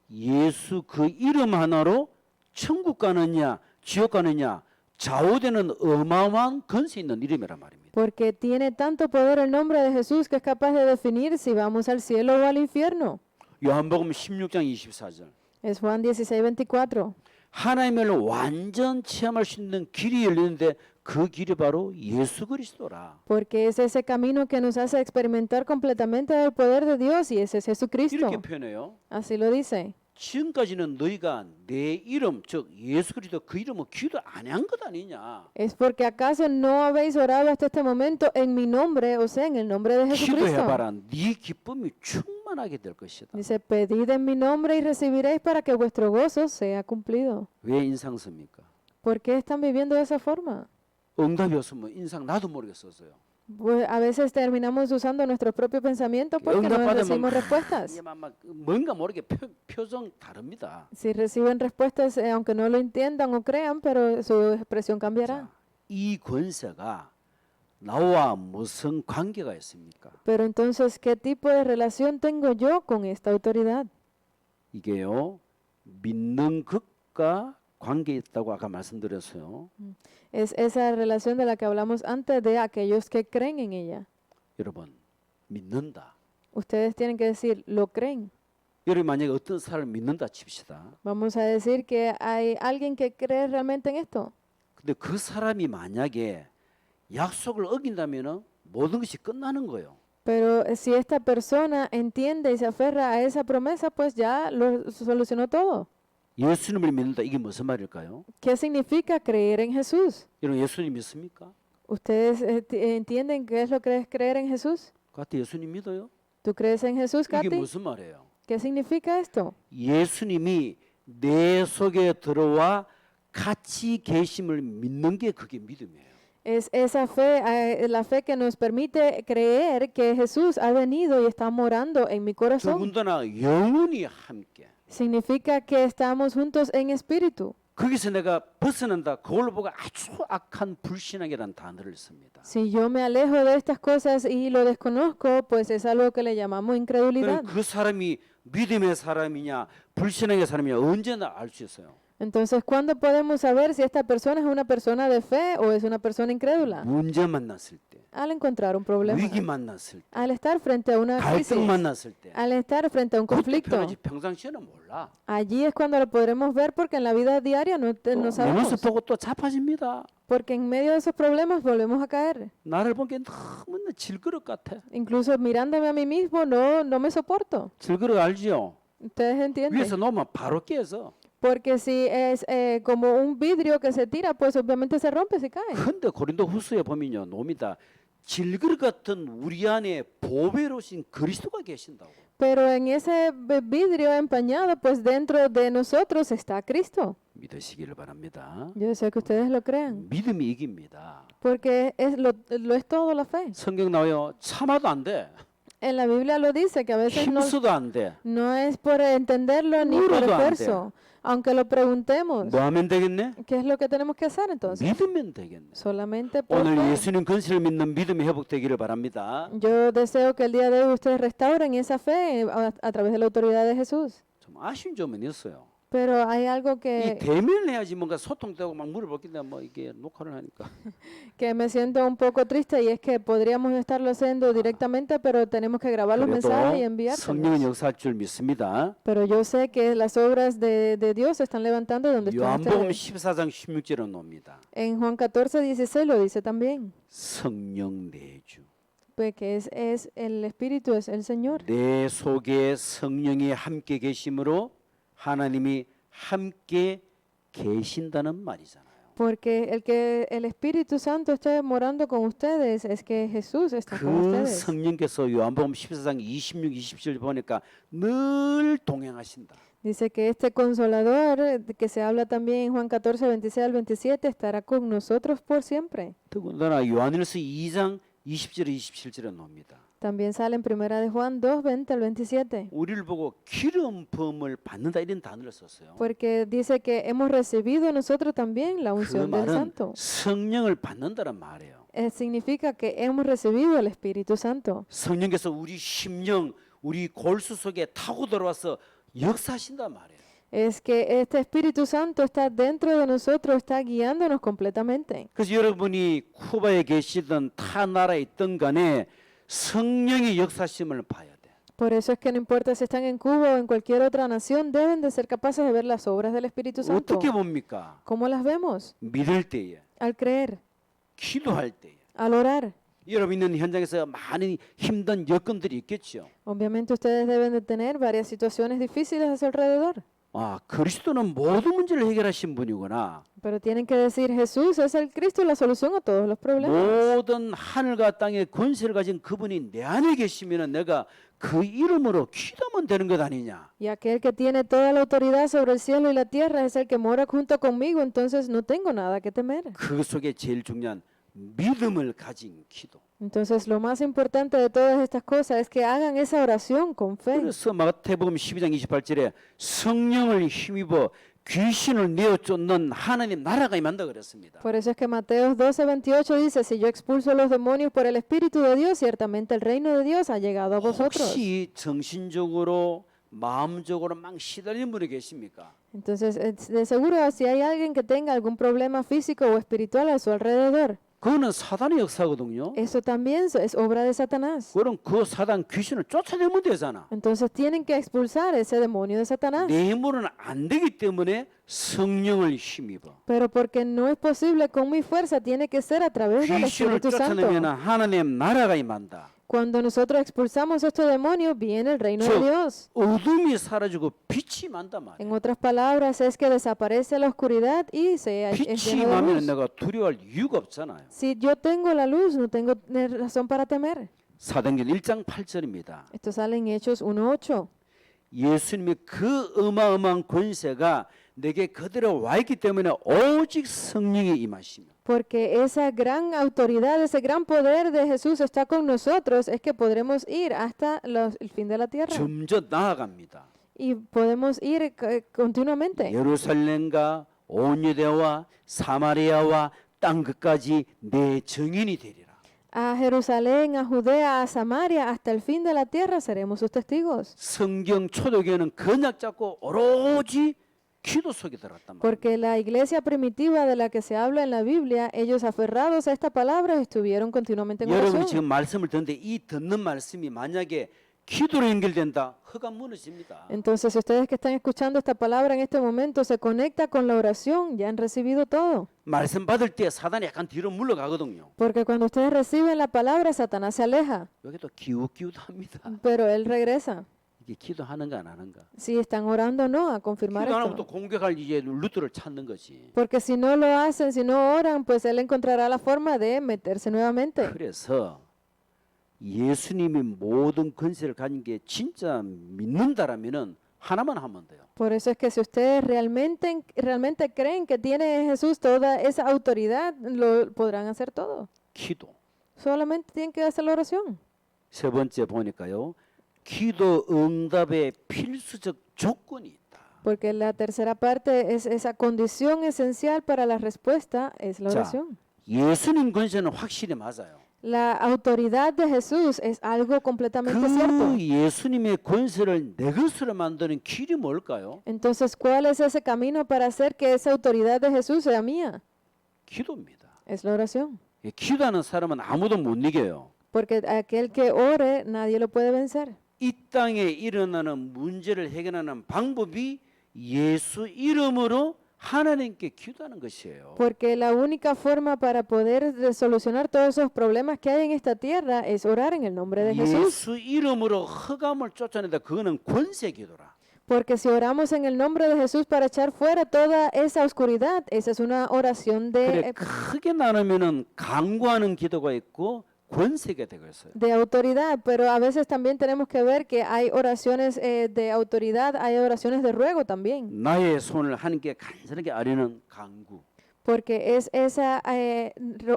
[SPEAKER 1] 예수 그 이름 하나로 천국 가느냐 지옥 가느냐 좌우되는 어마어마한 권세 있는 이름이란 말입니다.
[SPEAKER 2] Porque tiene tanto poder el nombre de Jesús que es capaz de definir si vamos al cielo o al infierno.
[SPEAKER 1] 요한복음 16장 24절.
[SPEAKER 2] Es Juan 16:24.
[SPEAKER 1] 하나님을 완전 체험할 수 있는 길이 열리는데 그 길이 바로 예수 그리스도라.
[SPEAKER 2] Porque es ese camino que nos hace experimentar completamente el poder de Dios y ese es Jesucristo.
[SPEAKER 1] 이렇게 표현해요.
[SPEAKER 2] Así lo dice.
[SPEAKER 1] 지금까지는 너희가 내 이름 즉 예수 그리스도 그 이름을 기도 안 한 것 아니냐.
[SPEAKER 2] Es porque acaso no habéis orado hasta este momento en mi nombre, o sea, en el nombre de Jesucristo.
[SPEAKER 1] 기도해봐라. 네 기쁨이 충만하게 될 것이다.
[SPEAKER 2] Dice, pedid en mi nombre y recibiréis para que vuestro gozo sea cumplido.
[SPEAKER 1] 왜 인상 씁니까?
[SPEAKER 2] ¿Por qué están viviendo de esa forma?
[SPEAKER 1] 응답이 없으면 인상 나도 모르게 썼어요.
[SPEAKER 2] Pues a veces terminamos usando nuestros propios pensamientos porque no recibimos respuestas.
[SPEAKER 1] 뭔가 모르게 표정 다릅니다.
[SPEAKER 2] Si reciben respuestas, aunque no lo entiendan o crean, pero su expresión cambiará.
[SPEAKER 1] 이 권세가 나와 무슨 관계가 있습니까?
[SPEAKER 2] Pero entonces, ¿qué tipo de relación tengo yo con esta autoridad?
[SPEAKER 1] 이게요. 믿는 것과 관계 있다고 아까 말씀드렸어요.
[SPEAKER 2] Es esa relación de la que hablamos antes de aquellos que creen en ella.
[SPEAKER 1] 여러분, 믿는다.
[SPEAKER 2] Ustedes tienen que decir, ¿lo creen?
[SPEAKER 1] 여러분 만약에 어떤 사람을 믿는다 칩시다.
[SPEAKER 2] Vamos a decir que hay alguien que cree realmente en esto.
[SPEAKER 1] 근데 그 사람이 만약에 약속을 어긴다면은 모든 것이 끝나는 거예요.
[SPEAKER 2] Pero si esta persona entiende y se aferra a esa promesa, pues ya lo solucionó todo.
[SPEAKER 1] 예수님을 믿는다 이게 무슨 말일까요?
[SPEAKER 2] ¿Qué significa creer en Jesús?
[SPEAKER 1] 여러분 예수님 믿습니까?
[SPEAKER 2] ¿Ustedes entienden qué es lo que es creer en Jesús?
[SPEAKER 1] 같이 예수님 믿어요?
[SPEAKER 2] ¿Tú crees en Jesús,
[SPEAKER 1] 이게
[SPEAKER 2] Katy?
[SPEAKER 1] 무슨 말이에요?
[SPEAKER 2] ¿Qué significa esto?
[SPEAKER 1] 예수님이 내 속에 들어와 같이 계심을 믿는 게 그게 믿음이에요.
[SPEAKER 2] Es esa fe, la fe que nos permite creer que Jesús ha venido y está morando en mi corazón.
[SPEAKER 1] 더군다나 영원히 함께.
[SPEAKER 2] Significa que estamos juntos en espíritu.
[SPEAKER 1] 거기서 내가 벗어난다. 그걸로 보고 아주 악한 불신앙이라는 단어를 씁니다.
[SPEAKER 2] Si yo me alejo de estas cosas y lo desconozco, pues es algo que le llamamos incredulidad.
[SPEAKER 1] 그럼 그 사람이 믿음의 사람이냐 불신앙의 사람이냐 언제나 알 수 있어요.
[SPEAKER 2] Entonces, ¿cuándo podemos saber si esta persona es una persona de fe o es una persona incrédula?
[SPEAKER 1] 문제 만났을 때,
[SPEAKER 2] Al encontrar un problema,
[SPEAKER 1] 위기 만났을 때,
[SPEAKER 2] al estar frente a una crisis,
[SPEAKER 1] 갈등 만났을 때
[SPEAKER 2] al estar frente a un
[SPEAKER 1] 그때
[SPEAKER 2] conflicto.
[SPEAKER 1] 편하지 평상시에는 몰라.
[SPEAKER 2] Allí es cuando lo podremos ver porque en la vida diaria no
[SPEAKER 1] 내
[SPEAKER 2] sabemos.
[SPEAKER 1] 모습 보고 또 자빠집니다.
[SPEAKER 2] Porque en medio de esos problemas volvemos a caer.
[SPEAKER 1] 나를 보기에 너무나 질그릇 같아.
[SPEAKER 2] Incluso mirándome a mí mismo no me soporto.
[SPEAKER 1] 질그릇 알지요?
[SPEAKER 2] ¿Ustedes entienden?
[SPEAKER 1] 위에서 놓으면 바로 깨서.
[SPEAKER 2] Porque si es como un vidrio que se tira, pues obviamente se rompe si cae.
[SPEAKER 1] 근데 고린도 후서에 보면요. 놈이다. 질그릇 같은 우리 안에 보배로신 그리스도가 계신다고.
[SPEAKER 2] Pero en ese vidrio empañado, pues dentro de nosotros está Cristo.
[SPEAKER 1] 믿으시기를 바랍니다.
[SPEAKER 2] Yo deseo que ustedes lo crean.
[SPEAKER 1] 믿음이 이깁니다.
[SPEAKER 2] Porque lo es todo la fe.
[SPEAKER 1] 성경 나와요. 참아도 안 돼.
[SPEAKER 2] En la Biblia lo dice que a veces
[SPEAKER 1] 힘써도 안 돼.
[SPEAKER 2] no es por entenderlo ni por
[SPEAKER 1] 물어도 안
[SPEAKER 2] esfuerzo. Aunque lo preguntemos,
[SPEAKER 1] 뭐 하면 되겠네?
[SPEAKER 2] ¿qué es lo que tenemos que hacer entonces?
[SPEAKER 1] 믿으면 되겠네.
[SPEAKER 2] Solamente por
[SPEAKER 1] 오늘
[SPEAKER 2] fe.
[SPEAKER 1] 예수님 근세를 믿는 믿음이 회복되기를 바랍니다.
[SPEAKER 2] Yo deseo que el día de hoy ustedes restauren esa fe a través de la autoridad de Jesús.
[SPEAKER 1] 좀 아쉬운 점은 있어요.
[SPEAKER 2] Pero hay algo
[SPEAKER 1] 이
[SPEAKER 2] que,
[SPEAKER 1] 대면을 해야지 뭔가 소통되고 막 물어보긴데 뭐 이게 녹화를 하니까
[SPEAKER 2] que me siento un poco triste y es que podríamos estarlo haciendo directamente, pero tenemos que grabar los mensajes y
[SPEAKER 1] 그래도 성령은
[SPEAKER 2] enviárselos.
[SPEAKER 1] 역사할 줄 믿습니다.
[SPEAKER 2] Pero yo sé que las obras de Dios se están levantando donde están
[SPEAKER 1] 요한복음
[SPEAKER 2] ustedes.
[SPEAKER 1] 14장 16절에 놉니다.
[SPEAKER 2] En Juan 14:16 lo dice también,
[SPEAKER 1] 성령 내주.
[SPEAKER 2] pues que es el Espíritu, es el Señor.
[SPEAKER 1] 내 속에 성령이 함께 계심으로 하나님이 함께 계신다는 말이잖아요.
[SPEAKER 2] Porque el Espíritu Santo esté morando con ustedes es que Jesús está con
[SPEAKER 1] 그
[SPEAKER 2] ustedes.
[SPEAKER 1] 성령께서 요한복음 14장 26, 27절 보니까 늘 동행하신다.
[SPEAKER 2] Dice que este consolador, que se habla también en Juan 14, 26 al 27, estará con nosotros por siempre.
[SPEAKER 1] 더군다나 요한일서 2장 20절 27절에 나옵니다.
[SPEAKER 2] También sale en Primera de Juan 2, 20 al 27.
[SPEAKER 1] 우리를 보고 기름 부음을 받는다 이런 단어를 썼어요.
[SPEAKER 2] Porque dice que hemos recibido nosotros también la
[SPEAKER 1] 그
[SPEAKER 2] unción del
[SPEAKER 1] 말은
[SPEAKER 2] Santo.
[SPEAKER 1] 성령을 받는다는 말이에요.
[SPEAKER 2] Significa que hemos recibido el Espíritu Santo.
[SPEAKER 1] 성령께서 우리 심령, 우리 골수 속에 타고 들어와서 역사하신단 말이에요.
[SPEAKER 2] Es que este Espíritu Santo está dentro de nosotros, está guiándonos completamente.
[SPEAKER 1] 그래서 여러분이 쿠바에 계시던 타 나라에 있던 간에 성령의 역사심을 봐야 돼.
[SPEAKER 2] Por eso es que no importa si están en Cuba o en cualquier otra nación, deben de ser capaces de ver las obras del Espíritu Santo.
[SPEAKER 1] 어떻게 봅니까?
[SPEAKER 2] ¿Cómo las vemos?
[SPEAKER 1] 믿을 때에,
[SPEAKER 2] Al creer,
[SPEAKER 1] 기도할 때에.
[SPEAKER 2] al orar.
[SPEAKER 1] 여러분 있는 현장에서 많은 힘든 여건들이 있겠죠.
[SPEAKER 2] Obviamente ustedes deben de tener varias situaciones difíciles a su alrededor,
[SPEAKER 1] 아, 그리스도는 모든 문제를 해결하신 분이구나.
[SPEAKER 2] pero tienen que decir, Jesús es el Cristo y la solución a todos los problemas.
[SPEAKER 1] 모든 하늘과 땅의 권세를 가진 그분이 내 안에 계시면 내가 그 이름으로 기도하면 되는 것 아니냐.
[SPEAKER 2] Y aquel que tiene toda la autoridad sobre el cielo y la tierra es el que mora junto conmigo, entonces no tengo nada que temer.
[SPEAKER 1] 그 속에 제일 중요한 믿음을 가진 기도.
[SPEAKER 2] Entonces lo más importante de todas estas cosas es que hagan esa oración con fe.
[SPEAKER 1] 그래서 마태복음 12장 28절에 성령을 힘입어 귀신을 내어 쫓는 하나님 나라가 임한다 그랬습니다.
[SPEAKER 2] Por eso es que Mateo 12:28 dice, si yo expulso los demonios por el Espíritu de Dios, ciertamente el reino de Dios ha llegado a vosotros.
[SPEAKER 1] 혹시 정신적으로 마음적으로 막 시달리는 분이 계십니까?
[SPEAKER 2] Entonces, de seguro, si hay alguien que tenga algún problema físico o espiritual a su alrededor,
[SPEAKER 1] 그거는 사단의 역사거든요.
[SPEAKER 2] Eso también es obra de Satanás.
[SPEAKER 1] 그럼 그 사단 귀신을 쫓아내면 되잖아.
[SPEAKER 2] Entonces tienen que expulsar ese demonio de Satanás.
[SPEAKER 1] 내 힘으로는 안 되기 때문에 성령을 힘입어.
[SPEAKER 2] Pero porque no es posible con mi fuerza, tiene que ser a través del
[SPEAKER 1] 귀신을
[SPEAKER 2] Espíritu Santo.
[SPEAKER 1] 쫓아내면 하나님 나라가 임한다.
[SPEAKER 2] Cuando nosotros expulsamos estos demonios, viene el reino de
[SPEAKER 1] 즉
[SPEAKER 2] Dios.
[SPEAKER 1] 어둠이 사라지고 빛이 임한단 말이야.
[SPEAKER 2] En otras palabras, es que desaparece la oscuridad y se es
[SPEAKER 1] 빛이
[SPEAKER 2] lleno de
[SPEAKER 1] 임하면
[SPEAKER 2] luz.
[SPEAKER 1] 내가 두려워할 이유가 없잖아요.
[SPEAKER 2] Si yo tengo la luz, no tengo razón para temer.
[SPEAKER 1] 사도행전 1장 8절입니다.
[SPEAKER 2] Esto sale en Hechos 1:8.
[SPEAKER 1] 예수님의 그 어마어마한 권세가 내게 그대로 와 있기 때문에 오직 성령이 임하시며
[SPEAKER 2] Porque esa gran autoridad, ese gran poder de Jesús está con nosotros, es que podremos ir hasta el fin de la tierra.
[SPEAKER 1] 점점 나아갑니다.
[SPEAKER 2] Y podemos ir continuamente.
[SPEAKER 1] 예루살렘과 온 유대와 사마리아와 땅 끝까지 내 증인이 되리라.
[SPEAKER 2] A Jerusalén, a Judea, a Samaria, hasta el fin de la tierra seremos sus testigos.
[SPEAKER 1] 성경 초대교회는 그냥 잡고 오로지 기도 속에 들어갔단 말이에요.
[SPEAKER 2] Porque la iglesia primitiva de la que se habla en la Biblia, ellos aferrados a esta palabra estuvieron continuamente en
[SPEAKER 1] 여러분이
[SPEAKER 2] oración.
[SPEAKER 1] 지금 말씀을 듣는데 이 듣는 말씀이 만약에 기도로 연결된다, 허가 무너집니다.
[SPEAKER 2] Entonces, si ustedes que están escuchando esta palabra en este momento se conecta con la oración, ya han recibido todo.
[SPEAKER 1] 말씀 받을 때 사단이 약간 뒤로 물러가거든요.
[SPEAKER 2] Porque cuando ustedes reciben la palabra, Satanás se aleja,
[SPEAKER 1] 여기 또 기웃기웃합니다.
[SPEAKER 2] pero él regresa.
[SPEAKER 1] 이게 기도하는가 안 하는가.
[SPEAKER 2] Si están orando o no, a confirmar
[SPEAKER 1] 기도 안 하면 또
[SPEAKER 2] esto.
[SPEAKER 1] 공격할 이제 루트를 찾는 거지.
[SPEAKER 2] Porque si no lo hacen, si no oran, pues él encontrará la forma de meterse nuevamente.
[SPEAKER 1] 그래서 예수님이 모든 권세를 가진 게 진짜 믿는다라면은 하나만 하면 돼요.
[SPEAKER 2] Por eso es que si ustedes realmente creen que tiene Jesús toda esa autoridad, lo podrán hacer todo.
[SPEAKER 1] 기도.
[SPEAKER 2] Solamente tienen que hacer la oración.
[SPEAKER 1] 세 번째 보니까요. 기도 응답의 필수적 조건이 있다.
[SPEAKER 2] Porque la tercera parte es esa condición esencial para la respuesta, es la
[SPEAKER 1] 자,
[SPEAKER 2] oración.
[SPEAKER 1] 예수님 권세는 확실히 맞아요.
[SPEAKER 2] La autoridad de Jesús es algo completamente cierto.
[SPEAKER 1] 그 예수님의 권세를 내 것으로 만드는 길이 뭘까요?
[SPEAKER 2] Entonces, ¿cuál es ese camino para hacer que esa autoridad de Jesús sea mía?
[SPEAKER 1] 기도입니다.
[SPEAKER 2] Es la oración.
[SPEAKER 1] 예, 기도하는 사람은 아무도 못 이겨요.
[SPEAKER 2] Porque aquel que ore, nadie lo puede vencer.
[SPEAKER 1] 이 땅에 일어나는 문제를 해결하는 방법이 예수 이름으로 하나님께 기도하는 것이에요.
[SPEAKER 2] Porque la única forma para poder solucionar todos esos problemas que hay en esta tierra es orar en el nombre de Jesús.
[SPEAKER 1] 예수 이름으로 흑암을 쫓아낸다. 그거는 권세 기도라.
[SPEAKER 2] Porque si oramos en el nombre de Jesús para echar fuera toda esa oscuridad, esa es una oración
[SPEAKER 1] 그래 크게 나누면은 강구하는 기도가 있고 권세가 되고 있어요.
[SPEAKER 2] de autoridad, pero a veces también tenemos que ver que hay oraciones de autoridad, hay oraciones de ruego también,
[SPEAKER 1] 나의 손을 하나님께 간절하게 아뢰는 강구.
[SPEAKER 2] porque es esa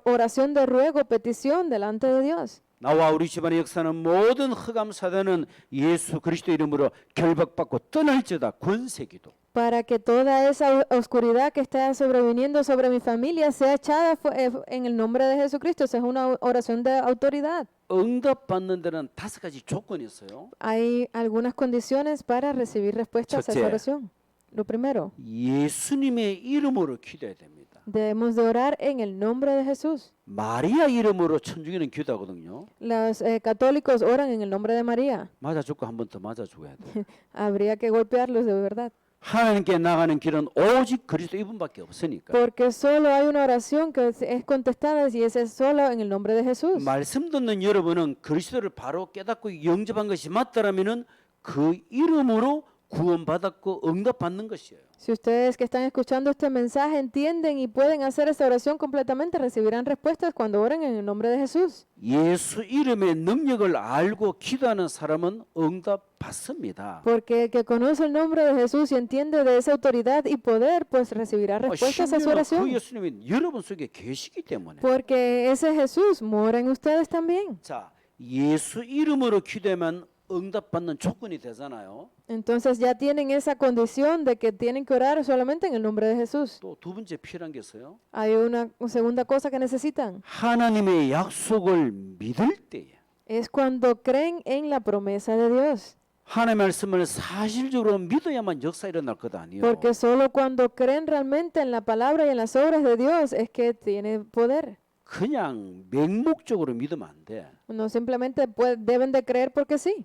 [SPEAKER 2] oración de ruego, petición delante de Dios.
[SPEAKER 1] 나와 우리 집안의 역사는 모든 흑암 사단은 예수 그리스도 이름으로 결박받고 떠날지어다. 권세기도.
[SPEAKER 2] Para que toda esa oscuridad que está sobreviniendo sobre mi familia sea echada en el nombre de Jesucristo. Esa es una oración de autoridad.
[SPEAKER 1] 응답받는 데는 5가지 조건이 있어요.
[SPEAKER 2] Hay algunas condiciones para recibir respuestas a esa
[SPEAKER 1] 첫째.
[SPEAKER 2] oración. Lo primero,
[SPEAKER 1] 예수님의 이름으로 기도해야 됩니다.
[SPEAKER 2] debemos de orar en el nombre de Jesús.
[SPEAKER 1] 마리아 이름으로 천주교는 기도하거든요.
[SPEAKER 2] Los católicos oran en el nombre de María.
[SPEAKER 1] 맞아주고 한 번 더 맞아줘야 돼.
[SPEAKER 2] Habría que golpearlos de verdad.
[SPEAKER 1] 하나님께 나가는 길은 오직 그리스도 이분밖에 없으니까.
[SPEAKER 2] Porque solo hay una oración que es contestada y esa es solo en el nombre de Jesús.
[SPEAKER 1] 말씀 듣는 여러분은 그리스도를 바로 깨닫고 영접한 것이 맞다라면은 그 이름으로 구원받았고 응답받는 것이에요.
[SPEAKER 2] Si ustedes que están escuchando este mensaje entienden y pueden hacer esta oración completamente, recibirán respuestas cuando oren en el nombre de Jesús.
[SPEAKER 1] 예수 이름의 능력을 알고 기도하는 사람은 응답받습니다.
[SPEAKER 2] Porque el que conoce el nombre de Jesús y entiende de esa autoridad y poder, pues recibirá respuestas a su
[SPEAKER 1] 심지어는 그
[SPEAKER 2] oración.
[SPEAKER 1] 예수님이 여러분 속에 계시기 때문에.
[SPEAKER 2] Porque ese Jesús mora en ustedes también.
[SPEAKER 1] 자, 예수 이름으로 기도하면 응답받는 조건이 되잖아요.
[SPEAKER 2] Entonces ya tienen esa condición de que tienen que orar solamente en el nombre de Jesús.
[SPEAKER 1] 또 두 번째 필요한 게 있어요.
[SPEAKER 2] Hay una segunda cosa que necesitan.
[SPEAKER 1] 하나님의 약속을 믿을 때에
[SPEAKER 2] Es cuando creen en la promesa de Dios.
[SPEAKER 1] 하나님의 말씀을 사실적으로 믿어야만 역사 일어날 것 아니에요.
[SPEAKER 2] Porque solo cuando creen realmente en la palabra y en las obras de Dios es que tiene poder.
[SPEAKER 1] 그냥 맹목적으로 믿으면 안 돼.
[SPEAKER 2] No simplemente deben de creer porque sí,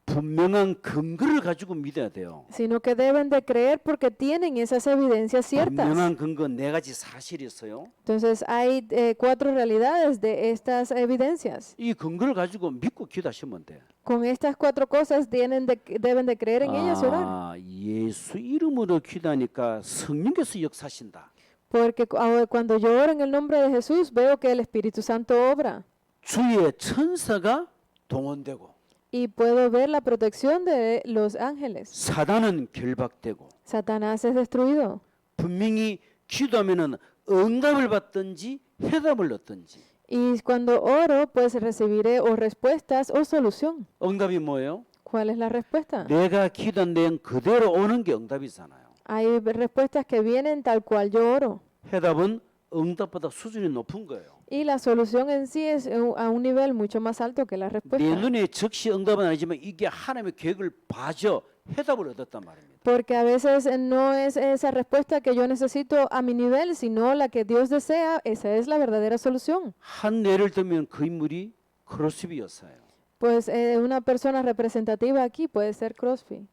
[SPEAKER 1] 분명한 근거를 가지고 믿어야 돼요.
[SPEAKER 2] sino que deben de creer porque tienen esas evidencias ciertas.
[SPEAKER 1] 분명한 근거 네 가지 사실이 있어요.
[SPEAKER 2] Entonces hay 4 realidades de estas evidencias.
[SPEAKER 1] 이 근거를 가지고 믿고 기도하시면 돼.
[SPEAKER 2] Con estas 4 cosas deben de creer en ellas y orar.
[SPEAKER 1] 아, 예수 이름으로 기도하니까 성령께서 역사하신다.
[SPEAKER 2] Porque cuando yo oro en el nombre de Jesús, veo que el Espíritu Santo obra
[SPEAKER 1] 주의 천사가 동원되고
[SPEAKER 2] y puedo ver la protección de los ángeles.
[SPEAKER 1] 사단은 결박되고
[SPEAKER 2] Satanás es destruido.
[SPEAKER 1] 분명히 기도하면은 응답을 받든지 해답을 얻든지.
[SPEAKER 2] Y cuando oro, pues recibiré o respuestas o solución.
[SPEAKER 1] 응답이 뭐예요?
[SPEAKER 2] ¿Cuál es la respuesta?
[SPEAKER 1] 내가 기도한 내용 그대로 오는 게 응답이잖아요.
[SPEAKER 2] Hay respuestas que vienen tal cual yo oro.
[SPEAKER 1] 해답은 응답보다 수준이 높은 거예요.
[SPEAKER 2] Y la solución en sí es a un nivel mucho más alto que la
[SPEAKER 1] 내
[SPEAKER 2] respuesta.
[SPEAKER 1] 눈에 즉시 응답은 아니지만 이게 하나님의 계획을 봐줘 해답을 얻었단 말입니다.
[SPEAKER 2] Porque a veces no es esa respuesta que yo necesito a mi nivel, sino la que Dios desea. Esa es la verdadera solución.
[SPEAKER 1] 한 예를 들면 그 인물이 크로스비 여사예요.
[SPEAKER 2] Pues una persona representativa aquí puede ser Crosby.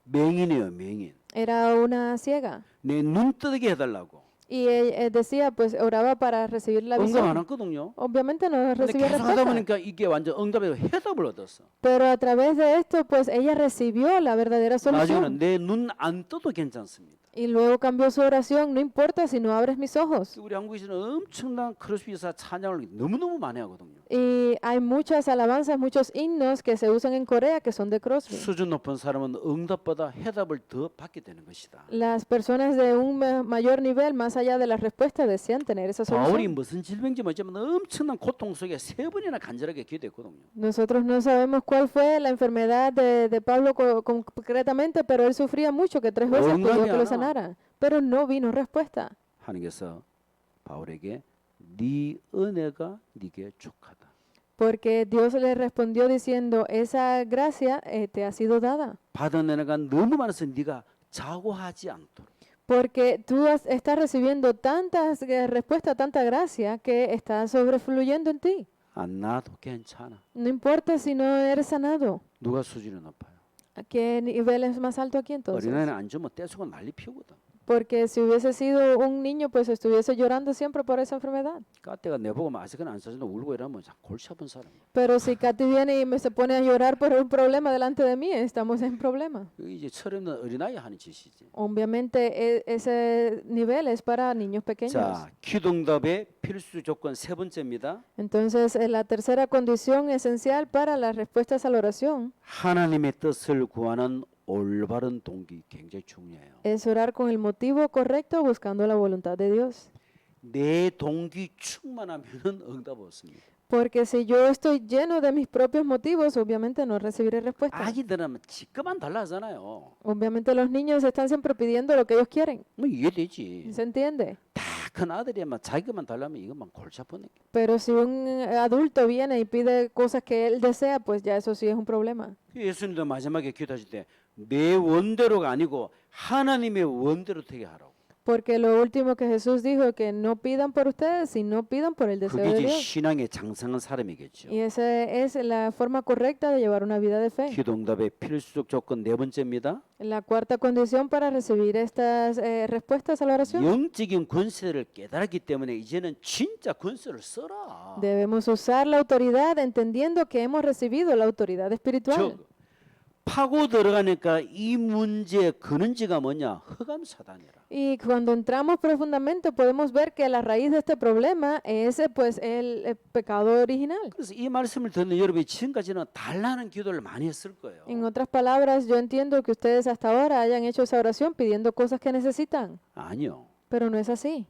[SPEAKER 1] 맹인이에요, 맹인.
[SPEAKER 2] Era una ciega.
[SPEAKER 1] 내 눈 뜨게 해달라고.
[SPEAKER 2] Y decía, pues oraba para recibir la
[SPEAKER 1] 응답 안
[SPEAKER 2] visión.
[SPEAKER 1] 했거든요.
[SPEAKER 2] Obviamente no
[SPEAKER 1] 근데
[SPEAKER 2] recibió
[SPEAKER 1] 계속 하다
[SPEAKER 2] respuesta.
[SPEAKER 1] 보니까 이게 완전 응답의 해답을 얻었어.
[SPEAKER 2] Pero a través de esto, pues ella recibió la verdadera
[SPEAKER 1] 나중에는
[SPEAKER 2] solución.
[SPEAKER 1] 내 눈 안 떠도 괜찮습니다.
[SPEAKER 2] Y luego cambió su oración, no importa si no abres mis ojos.
[SPEAKER 1] 우리 한국에서는 엄청난 크로스비 여사 찬양을 너무너무 많이 하거든요.
[SPEAKER 2] Y hay muchas alabanzas, muchos himnos que se usan en Corea que son de Crosby.
[SPEAKER 1] 수준 높은 사람은 응답보다 해답을 더 받게 되는 것이다.
[SPEAKER 2] Las personas de un mayor nivel, más allá de las respuestas, desean tener esa
[SPEAKER 1] 바울이
[SPEAKER 2] solución.
[SPEAKER 1] 무슨 질병인지 모르지만 엄청난 고통 속에 3번이나 간절하게 기도했거든요.
[SPEAKER 2] Nosotros no sabemos cuál fue la enfermedad de Pablo concretamente, pero él sufría mucho, que 3 veces pidió que lo sanara. Pero no vino respuesta.
[SPEAKER 1] 하나님께서 바울에게 네 은혜가 네게 족하다.
[SPEAKER 2] Porque Dios le respondió diciendo, esa gracia te ha sido dada.
[SPEAKER 1] 받은 은혜가 너무 많아서 네가 자고하지 않도록.
[SPEAKER 2] Porque tú estás recibiendo tantas respuestas, tanta gracia que está sobrefluyendo en ti.
[SPEAKER 1] 안 나도 괜찮아.
[SPEAKER 2] No importa si no eres sanado.
[SPEAKER 1] 누가 수준이 높아요?
[SPEAKER 2] ¿A qué nivel es más alto aquí entonces?
[SPEAKER 1] 어린아이는 안 주면 떼수고 난리 피우거든.
[SPEAKER 2] Porque si hubiese sido un niño, pues estuviese llorando siempre por esa enfermedad.
[SPEAKER 1] 까때가 내보고 아직은 안 사준다 울고 이러면 골치 아픈 사람.
[SPEAKER 2] Pero si Katy viene y se pone a llorar por un problema delante de mí, estamos en problema.
[SPEAKER 1] 이게 철없는 어린아이 하는 짓이지.
[SPEAKER 2] Obviamente ese nivel es para niños pequeños.
[SPEAKER 1] 자, 기도응답의 필수 조건 3번째입니다.
[SPEAKER 2] Entonces, la tercera condición esencial para las respuestas a la oración
[SPEAKER 1] 하나님의 뜻을 구하는 올바른 동기 굉장히 중요해요.
[SPEAKER 2] es orar con el motivo correcto buscando la voluntad de Dios.
[SPEAKER 1] 내 동기 충만하면은 응답 없습니다.
[SPEAKER 2] Porque si yo estoy lleno de mis propios motivos, obviamente no recibiré respuesta.
[SPEAKER 1] 아기들은 지금만 달라하잖아요.
[SPEAKER 2] Obviamente los niños están siempre pidiendo lo que ellos quieren.
[SPEAKER 1] 뭐 이해되지.
[SPEAKER 2] ¿Se entiende?
[SPEAKER 1] 다 큰 아들이 막 자기만 달라면 이것만 골치 아프네.
[SPEAKER 2] Pero si un adulto viene y pide cosas que él desea, pues ya eso sí es un problema.
[SPEAKER 1] 예수님도 마지막에 기도하실 때 내 원대로가 아니고 하나님의 원대로 되게 하라고.
[SPEAKER 2] Porque lo último que Jesús dijo es que no pidan por ustedes, sino pidan por el deseo
[SPEAKER 1] 그게
[SPEAKER 2] de
[SPEAKER 1] 이제
[SPEAKER 2] Dios.
[SPEAKER 1] 신앙의 장성한 사람이겠죠.
[SPEAKER 2] Y esa es la forma correcta de llevar una vida de fe.
[SPEAKER 1] 기도응답의 필수적 조건 4번째입니다.
[SPEAKER 2] La cuarta condición para recibir estas respuestas a la oración.
[SPEAKER 1] 영적인 권세를 깨달았기 때문에 이제는 진짜 권세를 써라.
[SPEAKER 2] Debemos usar la autoridad entendiendo que hemos recibido la autoridad espiritual.
[SPEAKER 1] 저 파고 들어가니까 이 문제의 근원지가 뭐냐? 흑암 사단이라.
[SPEAKER 2] Y cuando entramos profundamente podemos ver que la raíz de este problema es pues el pecado original.
[SPEAKER 1] 그래서 이 말씀을 듣는 여러분이 지금까지는 달라는 기도를 많이 했을 거예요.
[SPEAKER 2] En otras palabras, yo entiendo que ustedes hasta ahora hayan hecho esa oración pidiendo cosas que necesitan,
[SPEAKER 1] 아니요.
[SPEAKER 2] pero no es así.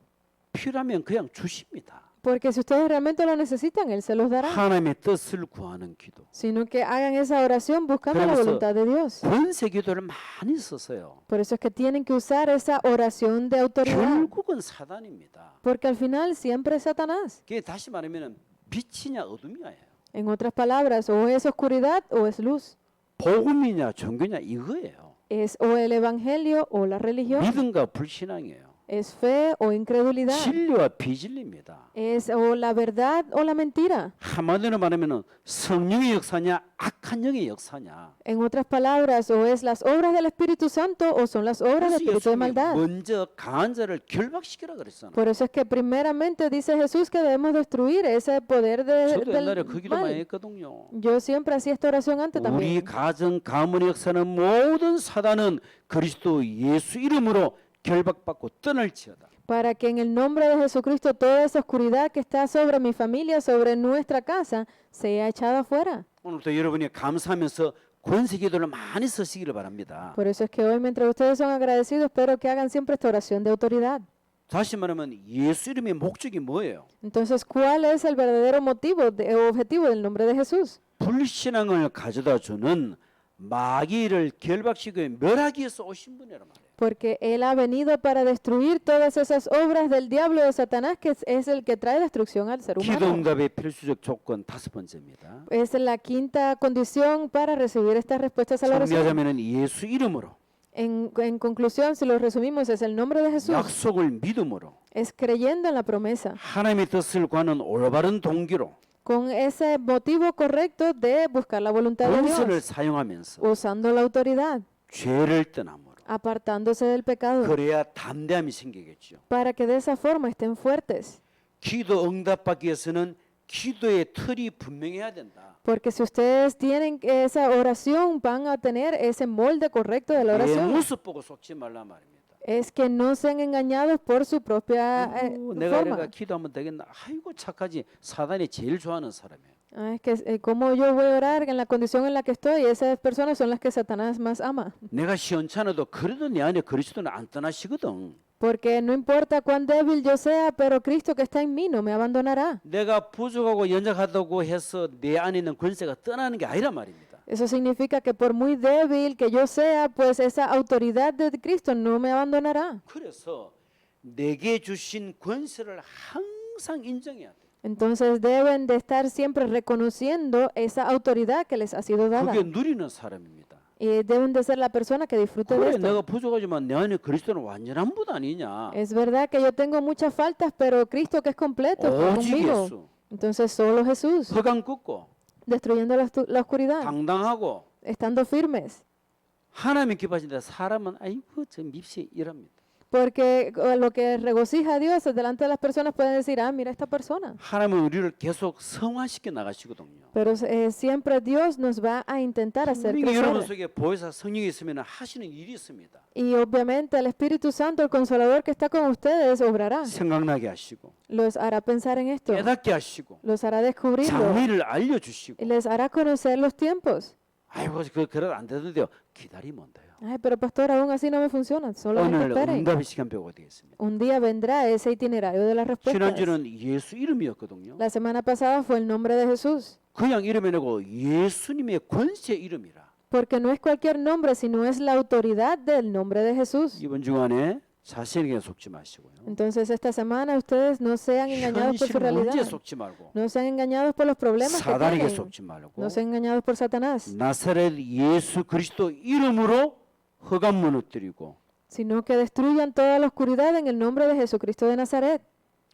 [SPEAKER 1] 필요하면 그냥 주십니다.
[SPEAKER 2] Porque si ustedes realmente lo necesitan, Él se los dará.
[SPEAKER 1] 하나님의 뜻을 구하는 기도.
[SPEAKER 2] Sino que hagan esa oración buscando la
[SPEAKER 1] 그러면서
[SPEAKER 2] voluntad de Dios.
[SPEAKER 1] 권세 기도를 많이 썼어요.
[SPEAKER 2] Por eso es que tienen que usar esa oración de autoridad.
[SPEAKER 1] 결국은 사단입니다.
[SPEAKER 2] Porque al final siempre es Satanás.
[SPEAKER 1] 그게 다시 말하면 빛이냐 어둠이냐예요.
[SPEAKER 2] En otras palabras, o es oscuridad o es luz.
[SPEAKER 1] 복음이냐 종교냐 이거예요.
[SPEAKER 2] Es o el evangelio o la religión.
[SPEAKER 1] 믿음과 불신앙이에요.
[SPEAKER 2] Es fe o incredulidad.
[SPEAKER 1] 진리와 비진리입니다.
[SPEAKER 2] Es o la verdad o la mentira.
[SPEAKER 1] 한마디로 말하면 성령의 역사냐 악한 영의 역사냐.
[SPEAKER 2] En otras palabras, o es las obras del Espíritu Santo o son las obras del
[SPEAKER 1] 그래서
[SPEAKER 2] Espíritu de
[SPEAKER 1] 예수님이
[SPEAKER 2] maldad.
[SPEAKER 1] 먼저 강한 자를 결박시키라 그랬잖아요.
[SPEAKER 2] Por eso es que primeramente dice Jesús que debemos destruir ese poder
[SPEAKER 1] 저도 옛날에
[SPEAKER 2] del
[SPEAKER 1] 그 기도 많이
[SPEAKER 2] mal.
[SPEAKER 1] 했거든요.
[SPEAKER 2] Yo siempre hacía esta oración antes
[SPEAKER 1] 우리
[SPEAKER 2] también.
[SPEAKER 1] 가정 가문의 역사는 모든 사단은 그리스도 예수 이름으로 결박받고 떠날지어다.
[SPEAKER 2] Para que en el nombre de Jesucristo toda esa oscuridad que está sobre mi familia, sobre nuestra casa, sea echada afuera.
[SPEAKER 1] 오늘부터 여러분이 감사하면서 권세 기도를 많이 쓰시기를 바랍니다.
[SPEAKER 2] Por eso es que hoy, mientras ustedes son agradecidos, espero que hagan siempre esta oración de autoridad.
[SPEAKER 1] 다시 말하면 예수 이름의 목적이 뭐예요?
[SPEAKER 2] Entonces, ¿cuál es el verdadero motivo o objetivo del nombre de Jesús?
[SPEAKER 1] 불신앙을 가져다 주는 마귀를 결박시키고 멸하기 위해서 오신 분이란 말이에요.
[SPEAKER 2] Porque Él ha venido para destruir todas esas obras del diablo de Satanás, que es el que trae destrucción al ser
[SPEAKER 1] 기도
[SPEAKER 2] humano.
[SPEAKER 1] 응답의 필수적 조건 다섯 번째입니다.
[SPEAKER 2] Es la quinta condición para recibir estas respuestas a la oración.
[SPEAKER 1] 정리하자면 예수 이름으로
[SPEAKER 2] En conclusión, si lo resumimos, es el nombre de Jesús.
[SPEAKER 1] 약속을 믿음으로
[SPEAKER 2] Es creyendo en la promesa,
[SPEAKER 1] 하나님의 뜻을 구하는 올바른 동기로
[SPEAKER 2] con ese motivo correcto de buscar la voluntad de
[SPEAKER 1] 권세를
[SPEAKER 2] Dios,
[SPEAKER 1] 사용하면서
[SPEAKER 2] usando la autoridad,
[SPEAKER 1] 죄를 떠남으로
[SPEAKER 2] apartándose del pecado,
[SPEAKER 1] 그래야 담대함이 생기겠죠.
[SPEAKER 2] para que de esa forma estén fuertes.
[SPEAKER 1] 기도 응답받기 위해서는 기도의 틀이 분명해야 된다.
[SPEAKER 2] Porque si ustedes tienen esa oración, van a tener ese molde correcto de la
[SPEAKER 1] 내
[SPEAKER 2] oración.
[SPEAKER 1] 모습 보고 속지 말라 말입니다.
[SPEAKER 2] Es que no sean engañados por su propia
[SPEAKER 1] 내가 이래가
[SPEAKER 2] forma.
[SPEAKER 1] 기도하면 되겠나? 아이고 착하지. 사단이 제일 좋아하는 사람이에요.
[SPEAKER 2] Es que como yo voy a orar en la condición en la que estoy, esas personas son las que Satanás más ama.
[SPEAKER 1] 내가 시원찮아도 그래도 내 안에 그리스도는 안 떠나시거든.
[SPEAKER 2] Porque no importa cuán débil yo sea, pero Cristo que está en mí no me abandonará.
[SPEAKER 1] 내가 부족하고 연약하다고 해서 내 안에 있는 권세가 떠나는 게 아니란 말입니다.
[SPEAKER 2] Eso significa que por muy débil que yo sea, pues esa autoridad de Cristo no me abandonará.
[SPEAKER 1] 그래서 내게 주신 권세를 항상 인정해야 돼.
[SPEAKER 2] Entonces deben de estar siempre reconociendo esa autoridad que les ha sido dada.
[SPEAKER 1] 그게 누리는 사람입니다.
[SPEAKER 2] Y deben de ser la persona que disfrute de
[SPEAKER 1] 그래
[SPEAKER 2] esto.
[SPEAKER 1] 내가 부족하지만 내 안에 그리스도는 완전한 분 아니냐.
[SPEAKER 2] Es verdad que yo tengo muchas faltas, pero Cristo que es completo está
[SPEAKER 1] 오직
[SPEAKER 2] conmigo.
[SPEAKER 1] 예수.
[SPEAKER 2] Entonces solo Jesús,
[SPEAKER 1] 허강 긋고
[SPEAKER 2] destruyendo la oscuridad,
[SPEAKER 1] 당당하고
[SPEAKER 2] estando firmes.
[SPEAKER 1] 하나님 기뻐하신다. 사람은 아이고 저 밉시 이럽니다.
[SPEAKER 2] Porque lo que regocija a Dios delante de las personas pueden decir, ah, mira esta persona.
[SPEAKER 1] 하나님은 우리를 계속 성화시켜 나가시거든요.
[SPEAKER 2] Pero siempre Dios nos va a intentar hacer
[SPEAKER 1] 분명히 여러분
[SPEAKER 2] crecer.
[SPEAKER 1] 속에 보혜사 성령이 있으면 하시는 일이 있습니다.
[SPEAKER 2] Y obviamente el Espíritu Santo, el Consolador que está con ustedes, obrará.
[SPEAKER 1] 생각나게 하시고
[SPEAKER 2] Los hará pensar en esto.
[SPEAKER 1] 깨닫게 하시고
[SPEAKER 2] Los hará descubrirlo.
[SPEAKER 1] 장미를 알려주시고
[SPEAKER 2] Y les hará conocer los tiempos.
[SPEAKER 1] 아이고 그래도 안 되는데요. 기다리면 돼요.
[SPEAKER 2] Ay, pero pastor, aún así no me funciona. Solamente
[SPEAKER 1] 오늘
[SPEAKER 2] esperen.
[SPEAKER 1] 응답의 시간 배우가 되겠습니다.
[SPEAKER 2] Un día vendrá ese itinerario de las respuestas.
[SPEAKER 1] 지난주는 예수 이름이었거든요.
[SPEAKER 2] La semana pasada fue el nombre de Jesús.
[SPEAKER 1] 그냥 이름이 아니고 예수님의 권세 이름이라.
[SPEAKER 2] Porque no es cualquier nombre, sino es la autoridad del nombre de Jesús.
[SPEAKER 1] 이번 주간에 자신에게 속지 마시고요.
[SPEAKER 2] Entonces esta semana ustedes no sean engañados por su
[SPEAKER 1] 현실 문제에
[SPEAKER 2] realidad.
[SPEAKER 1] 속지 말고
[SPEAKER 2] No sean engañados por los problemas que
[SPEAKER 1] 사단에게
[SPEAKER 2] tienen.
[SPEAKER 1] 속지 말고
[SPEAKER 2] No sean engañados por Satanás,
[SPEAKER 1] 나사렛 예수 그리스도 이름으로 흑암 무너뜨리고
[SPEAKER 2] sino que destruyan toda la oscuridad en el nombre de Jesucristo de Nazaret,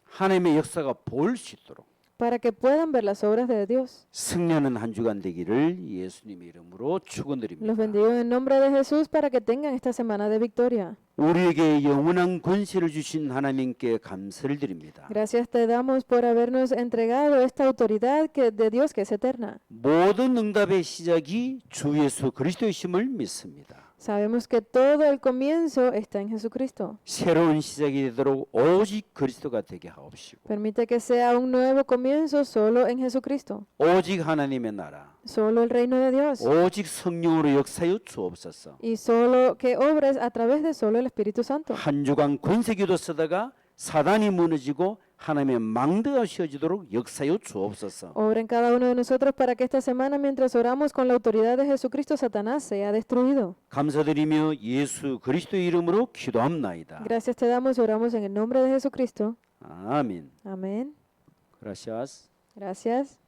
[SPEAKER 1] 하나님의 역사가 보일 수 있도록
[SPEAKER 2] para que puedan ver las obras de Dios.
[SPEAKER 1] 승리하는 한 주간 되기를 예수님의 이름으로 축원드립니다.
[SPEAKER 2] Los bendigo en el nombre de Jesús para que tengan esta semana de victoria.
[SPEAKER 1] 우리에게 영원한 권세를 주신 하나님께 감사를 드립니다.
[SPEAKER 2] Gracias te damos por habernos entregado esta autoridad de Dios que es eterna.
[SPEAKER 1] 모든 응답의 시작이 주 예수 그리스도이심을 믿습니다.
[SPEAKER 2] Sabemos que todo el comienzo está en Jesucristo.
[SPEAKER 1] 새로운 시작이 되도록 오직 그리스도가 되게 하옵시고
[SPEAKER 2] Permite que sea un nuevo comienzo solo en Jesucristo.
[SPEAKER 1] 오직 하나님의 나라
[SPEAKER 2] Solo el reino de Dios.
[SPEAKER 1] 오직 성령으로 역사여 주옵소서.
[SPEAKER 2] Y solo que obres a través de solo el Espíritu Santo.
[SPEAKER 1] 한 주간 권세기도 쓰다가 사단이 무너지고 하나님의 망대가 씌워지도록 역사여 주옵소서.
[SPEAKER 2] Obra en cada uno de nosotros para que esta semana, mientras oramos con la autoridad de Jesucristo, Satanás sea destruido.
[SPEAKER 1] 감사드리며 예수 그리스도의 이름으로 기도합나이다.
[SPEAKER 2] Gracias te damos y oramos en el nombre de Jesucristo.
[SPEAKER 1] 아멘.
[SPEAKER 2] Amén.
[SPEAKER 1] Gracias.
[SPEAKER 2] Gracias.